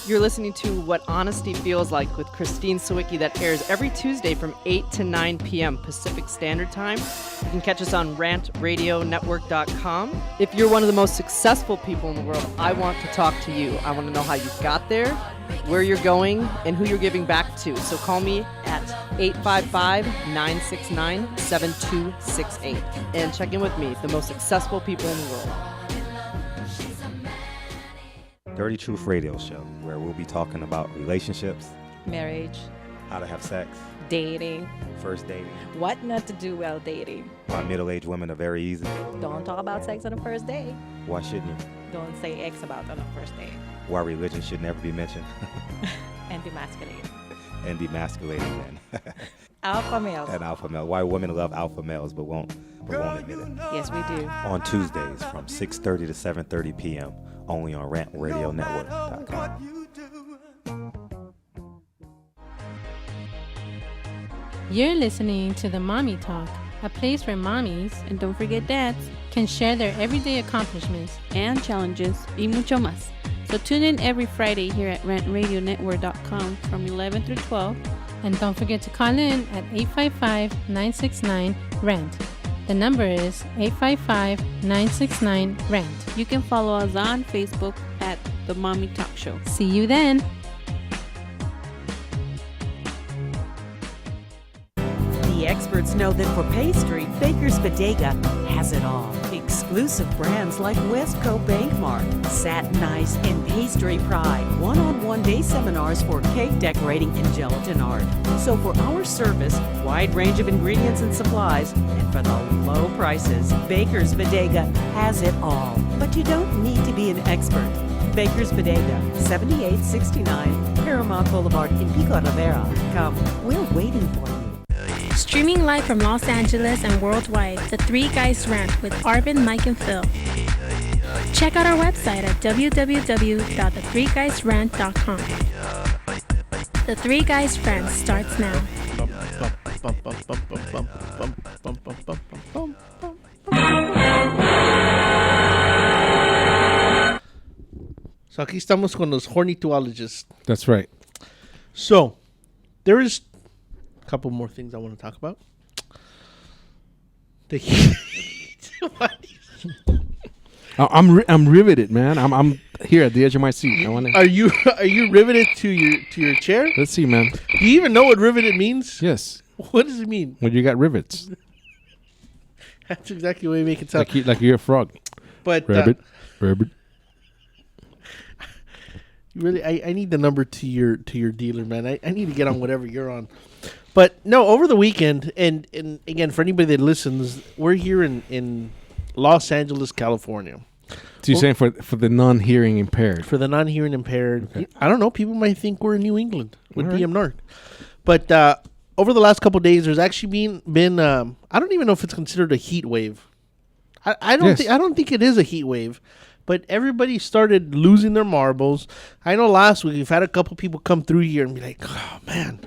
You're listening to What Honesty Feels Like with Christine Sawicki that airs every Tuesday from 8 to 9 p.m. Pacific Standard Time. You can catch us on rantradionetwork.com. If you're one of the most successful people in the world, I want to talk to you. I want to know how you got there, where you're going, and who you're giving back to. So call me at 855-969-7268 and check in with me, the most successful people in the world. Dirty Truth Radio Show, where we'll be talking about relationships, marriage, how to have sex, dating, first dating, what not to do while dating. Why middle-aged women are very easy. Don't talk about sex on the first date. Why shouldn't you? Don't say X about on the first date. Why religion should never be mentioned. And demasculating. And demasculating men. Alpha males. And alpha males. Why women love alpha males but won't admit it. Yes, we do. On Tuesdays from 6:30 to 7:30 p.m. only on rantradionetwork.com. You're listening to the Mommy Talk, a place where mommies, and don't forget dads, can share their everyday accomplishments and challenges y mucho más. So tune in every Friday here at rantradionetwork.com from 11 through 12. And don't forget to call in at 855-969-RANT. The number is 855-969-RANT. You can follow us on Facebook at The Mommy Talk Show. See you then. The experts know that for pastry, Baker's Bodega has it all. Exclusive brands like Westco Bankmark, Satin Ice, and Pastry Pride. One-on-one day seminars for cake decorating and gelatin art. So for our service, wide range of ingredients and supplies, and for the low prices, Baker's Bodega has it all. But you don't need to be an expert. Baker's Bodega, 7869 Paramount Boulevard in Pico Rivera. Come, we're waiting for you. Streaming live from Los Angeles and worldwide, The Three Guys Rant with Arvin, Mike, and Phil. Check out our website at www.the3guysrant.com. The Three Guys Rant starts now. So aquí estamos con los hornituologists. That's right. So, there is a couple more things I want to talk about. I'm riveted, man. I'm here at the edge of my seat. Are you riveted to your chair? Let's see, man. Do you even know what riveted means? Yes. What does it mean? When you got rivets. That's exactly the way you make it sound. Like you're a frog. But rabbit. Really, I need the number to your dealer, man. I need to get on whatever you're on. But no, over the weekend, and again, for anybody that listens, we're here in Los Angeles, California. So you're saying for the non-hearing impaired? For the non-hearing impaired. Okay. I don't know. People might think we're in New England with DM North. But over the last couple of days, there's actually been I don't even know if it's considered a heat wave. I don't think it is a heat wave. But everybody started losing their marbles. I know last week we've had a couple people come through here and be like, oh, man,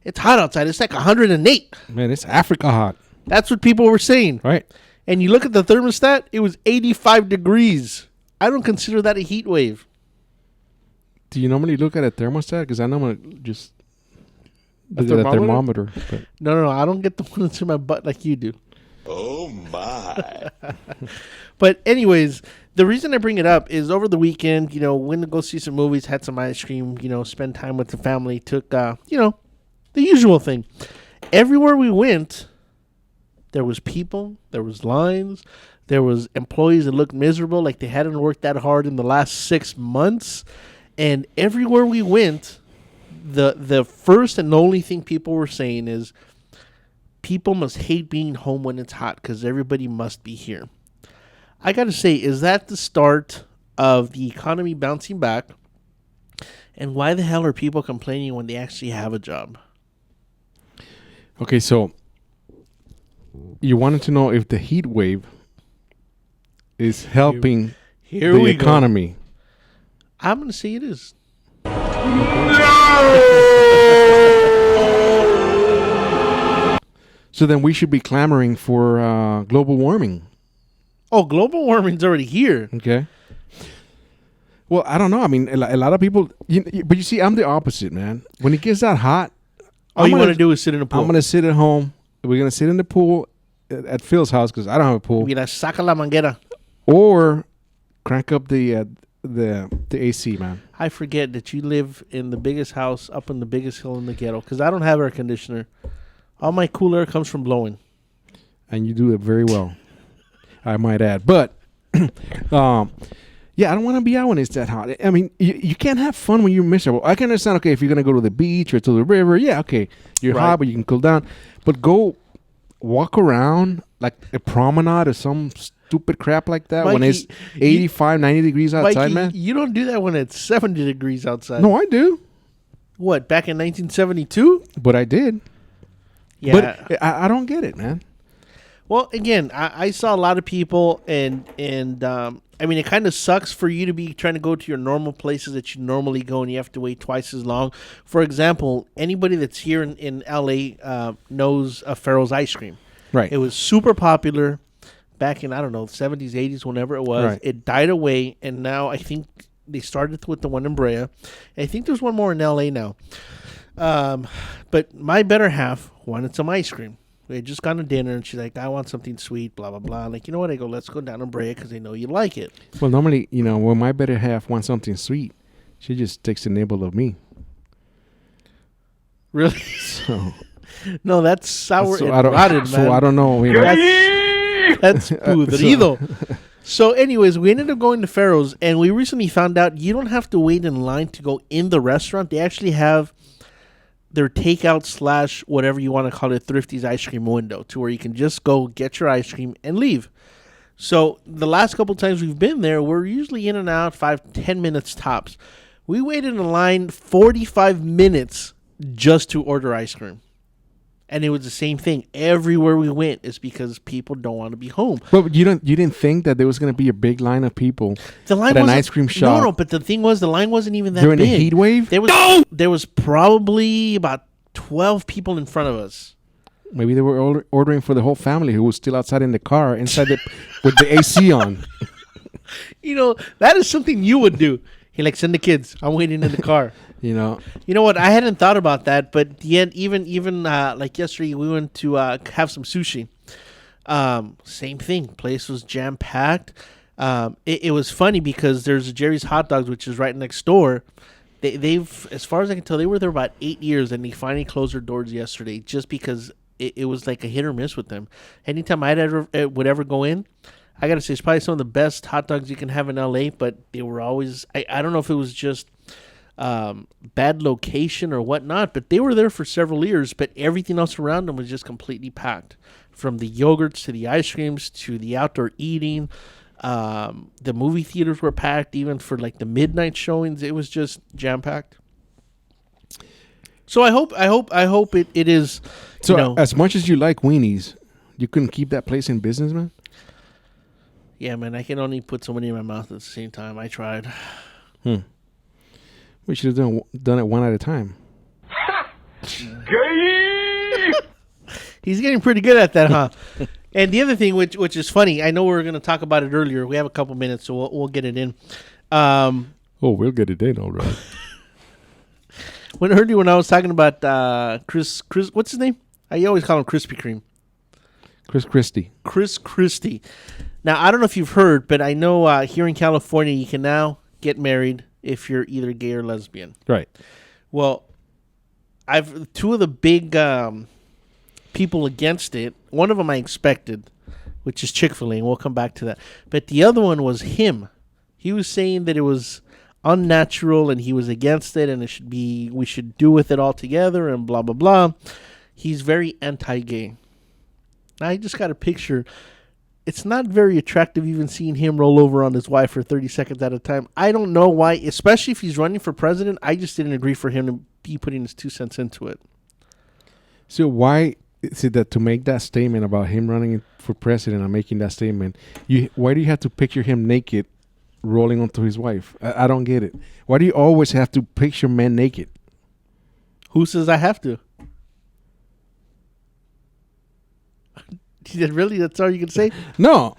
it's hot outside. It's like 108. Man, it's Africa hot. That's what people were saying. Right. And you look at the thermostat, it was 85 degrees. I don't consider that a heat wave. Do you normally look at a thermostat? Because I normally just look at a thermometer. But. No. I don't get the one that's in my butt like you do. Oh, my. But anyways, the reason I bring it up is over the weekend, went to go see some movies, had some ice cream, spend time with the family, took, the usual thing. Everywhere we went, there was people, there was lines, there was employees that looked miserable, like they hadn't worked that hard in the last 6 months. And everywhere we went, the first and only thing people were saying is people must hate being home when it's hot because everybody must be here. I got to say, is that the start of the economy bouncing back? And why the hell are people complaining when they actually have a job? Okay, so you wanted to know if the heat wave is helping Here the we economy. Go. I'm going to say it is. So then we should be clamoring for global warming. Oh, global warming's already here. Okay. Well, I don't know. I mean, a lot of people... but you see, I'm the opposite, man. When it gets that hot... All you want to do is sit in the pool. I'm going to sit at home. We're going to sit in the pool at Phil's house because I don't have a pool. Mira, saca la manguera. Or crank up the AC, man. I forget that you live in the biggest house up on the biggest hill in the ghetto because I don't have air conditioner. All my cool air comes from blowing. And you do it very well, I might add. But, yeah, I don't want to be out when it's that hot. I mean, you can't have fun when you're miserable. I can understand, okay, if you're going to go to the beach or to the river, yeah, okay, you're hot, but you can cool down. But go walk around like a promenade or some stupid crap like that, Mikey, when it's 85, 90 degrees outside, Mikey, man. You don't do that when it's 70 degrees outside. No, I do. What, back in 1972? But I did. Yeah. But I don't get it, man. Well, again, I saw a lot of people, and I mean, it kind of sucks for you to be trying to go to your normal places that you normally go, and you have to wait twice as long. For example, anybody that's here in L.A. Knows Farrell's Ice Cream. Right. It was super popular back in, I don't know, 70s, 80s, whenever it was. Right. It died away, and now I think they started with the one in Brea. I think there's one more in L.A. now. But my better half wanted some ice cream. We had just gone to dinner, and she's like, I want something sweet, blah, blah, blah. I'm like, you know what? I go, let's go down to Brea because I know you like it. Well, normally, when my better half wants something sweet, she just takes a nibble of me. Really? So, no, that's sour so and rotted, man. So I don't know. That's pudrido. So anyways, we ended up going to Farrell's, and we recently found out you don't have to wait in line to go in the restaurant. They actually have their takeout / whatever you want to call it, Thrifty's ice cream window, to where you can just go get your ice cream and leave. So the last couple times we've been there, we're usually in and out 5-10 minutes tops. We waited in line 45 minutes just to order ice cream. And it was the same thing everywhere we went. Is because people don't want to be home. But you didn't think that there was going to be a big line of people at an ice cream shop? No. But the thing was, the line wasn't even that during big. During the heat wave. There was probably about 12 people in front of us. Maybe they were ordering for the whole family who was still outside in the car, inside with the AC on. That is something you would do. He send the kids. I'm waiting in the car. You know what? I hadn't thought about that, but yet even like yesterday, we went to have some sushi. Same thing. Place was jam packed. It was funny because there's Jerry's Hot Dogs, which is right next door. They've, as far as I can tell, they were there about 8 years, and they finally closed their doors yesterday, just because it was like a hit or miss with them. Anytime would ever go in, I gotta say it's probably some of the best hot dogs you can have in LA, but they were always, I don't know if it was just bad location or whatnot, but they were there for several years, but everything else around them was just completely packed, from the yogurts to the ice creams to the outdoor eating. The movie theaters were packed, even for like the midnight showings. It was just jam packed. So I hope it is. So as much as you like weenies, you couldn't keep that place in business, man. Yeah, man, I can only put so many in my mouth at the same time. I tried. We should have done it one at a time. He's getting pretty good at that, huh? And the other thing, which is funny, I know we were going to talk about it earlier. We have a couple minutes, so we'll get it in. Oh, we'll get it in, all right. When I was talking about Chris, what's his name? I always call him Krispy Kreme. Chris Christie. Chris Christie. Now, I don't know if you've heard, but I know here in California, you can now get married if you're either gay or lesbian. Right. Well, I've two of the big people against it. One of them I expected, which is Chick-fil-A, and we'll come back to that. But the other one was him. He was saying that it was unnatural and he was against it, and we should do with it all together and blah blah blah. He's very anti-gay. I just got a picture. It's not very attractive even seeing him roll over on his wife for 30 seconds at a time. I don't know why, especially if he's running for president. I just didn't agree for him to be putting his 2 cents into it. So why is it that to make that statement about him running for president and making that statement, why do you have to picture him naked rolling onto his wife? I don't get it. Why do you always have to picture men naked? Who says I have to? Really? That's all you can say? No.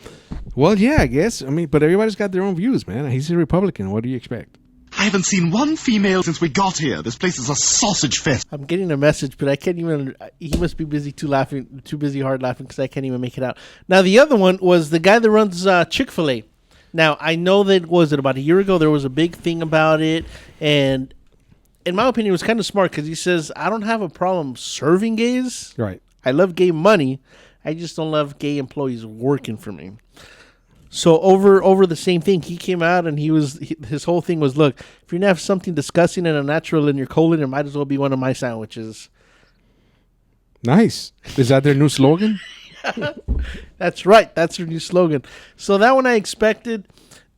Well, yeah, I guess. I mean, but everybody's got their own views, man. He's a Republican. What do you expect? I haven't seen one female since we got here. This place is a sausage fest. I'm getting a message, but I can't even. He must be too busy hard laughing because I can't even make it out. Now, the other one was the guy that runs Chick-fil-A. Now, I know that, was it about a year ago, there was a big thing about it, and in my opinion, it was kind of smart because he says, I don't have a problem serving gays. Right. I love gay money. I just don't love gay employees working for me. So over the same thing, he came out and his whole thing was, look, if you're going to have something disgusting and unnatural in your colon, it might as well be one of my sandwiches. Nice. Is that their new slogan? That's right. That's their new slogan. So that one I expected.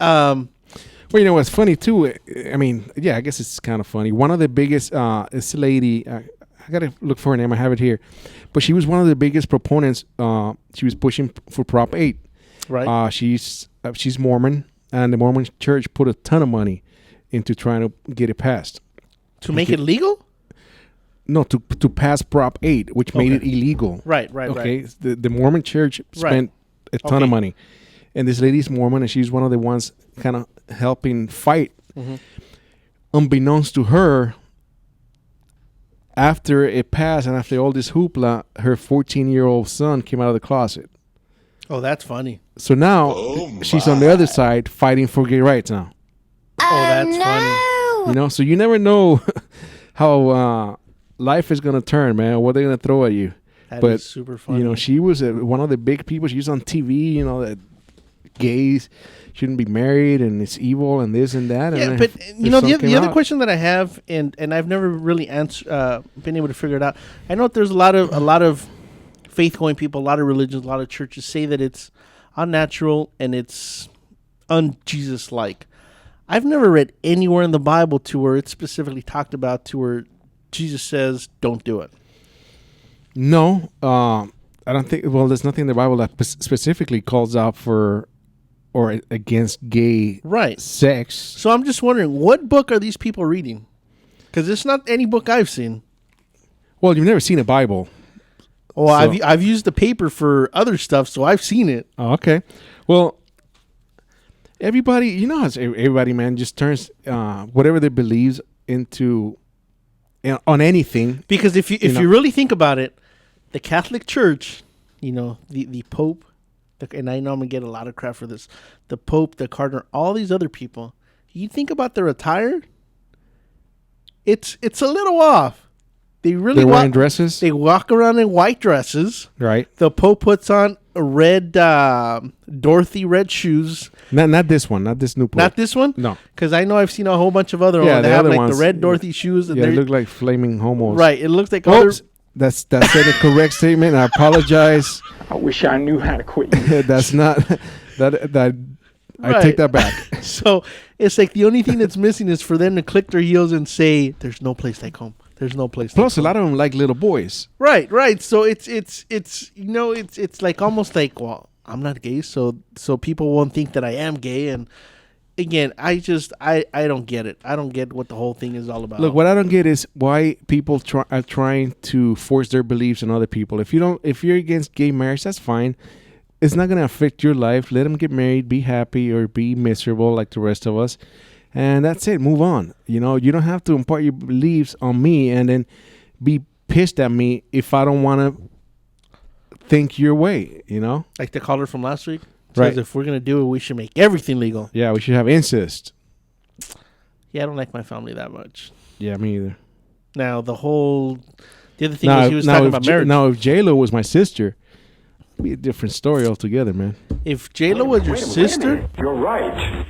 Well, you know what's funny too? I mean, yeah, I guess it's kind of funny. One of the biggest, this lady, I got to look for her name. I have it here. But she was one of the biggest proponents. She was pushing for Prop 8. Right. She's Mormon, and the Mormon church put a ton of money into trying to get it passed. To make it legal? No, to pass Prop 8, which made it illegal. Right. Okay, the Mormon church spent a ton of money. And this lady's Mormon, and she's one of the ones kind of helping fight. Mm-hmm. Unbeknownst to her, after it passed and after all this hoopla, her 14-year-old son came out of the closet. Oh, that's funny. So now she's on the other side fighting for gay rights now. Oh, that's funny. You know, so you never know how life is going to turn, man, what they're going to throw at you. That but, is super funny. You know, she was one of the big people. She was on TV, you know, that gays shouldn't be married and it's evil and this and that. Yeah, and but you know, the other question that I have, and I've never really been able to figure it out. I know that there's a lot of faith-going people, a lot of religions, a lot of churches say that it's unnatural and it's un-Jesus-like. I've never read anywhere in the Bible to where it's specifically talked about to where Jesus says, don't do it. No, I don't think. Well, there's nothing in the Bible that specifically calls out for or against gay sex. So I'm just wondering, what book are these people reading? Because it's not any book I've seen. Well, you've never seen a Bible. Well, so. I've used the paper for other stuff, so I've seen it. Oh, okay. Well, everybody, you know how everybody, man, just turns whatever they believes into on anything. Because if you really think about it, the Catholic Church, you know, the Pope, and I know I'm going to get a lot of crap for this, the Pope, the Cardinal, all these other people, you think about their attire, it's a little off. They're wearing dresses? They walk around in white dresses. Right. The Pope puts on red Dorothy red shoes. Not this one. Not this new Pope. Not this one? No. Because I know I've seen a whole bunch of other ones. They have like the red Dorothy shoes. And they look like flaming homos. Right. It looks like Oops. That's a correct statement. I apologize. I wish I knew how to quit. That's not that. I take that back. So it's like the only thing that's missing is for them to click their heels and say, "There's no place like home. There's no place." Plus, like a lot of them like little boys. Right. So it's you know it's like almost like, well, I'm not gay, so people won't think that I am gay. And again, I don't get it. I don't get what the whole thing is all about. Look, what I don't get is why people are trying to force their beliefs on other people. If you're against gay marriage, that's fine. It's not going to affect your life. Let them get married, be happy, or be miserable like the rest of us. and that's it. Move on. You know, you don't have to impart your beliefs on me and then be pissed at me if I don't want to think your way. You know, like the caller from last week. Right. Says if we're gonna do it, we should make everything legal. Yeah, we should have incest. Yeah, I don't like my family that much. Yeah, me either. Now the other thing was he was talking about marriage. Now if J-Lo was my sister, it'd be a different story altogether, man. If J-Lo was your sister, you're right.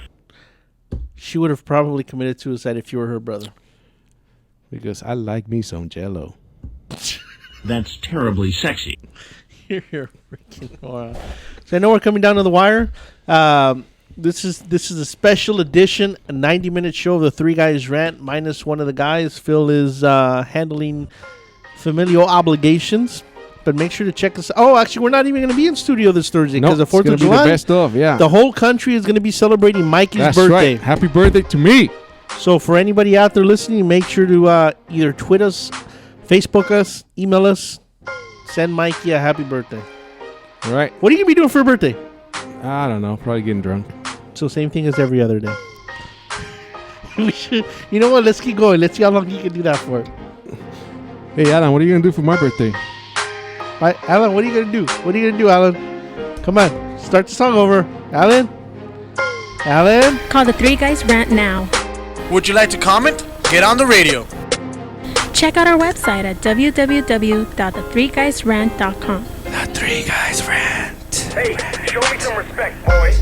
She would have probably committed suicide if you were her brother. Because I like me some J-Lo. That's terribly sexy. You're freaking moron. So I know we're coming down to the wire. This is a special edition, a 90-minute show of the Three Guys Rant minus one of the guys. Phil is handling familial obligations. But make sure to check us. Oh, actually, we're not even going to be in studio this Thursday because the 4th of July. The best of, yeah. The whole country is going to be celebrating Mikey's birthday. Right. Happy birthday to me. So for anybody out there listening, make sure to either tweet us, Facebook us, email us, send Mikey a happy birthday. All right. What are you going to be doing for your birthday? I don't know. Probably getting drunk. So same thing as every other day. We should. You know what? Let's keep going. Let's see how long you can do that for. Hey, Alan, what are you going to do for my birthday? All right, Alan, what are you going to do? What are you going to do, Alan? Come on. Start the song over. Alan? Alan? Call the Three Guys Rant now. Would you like to comment? Get on the radio. Check out our website at www.the3guysrant.com. The Three Guys Rant. Hey, show me some respect, boy.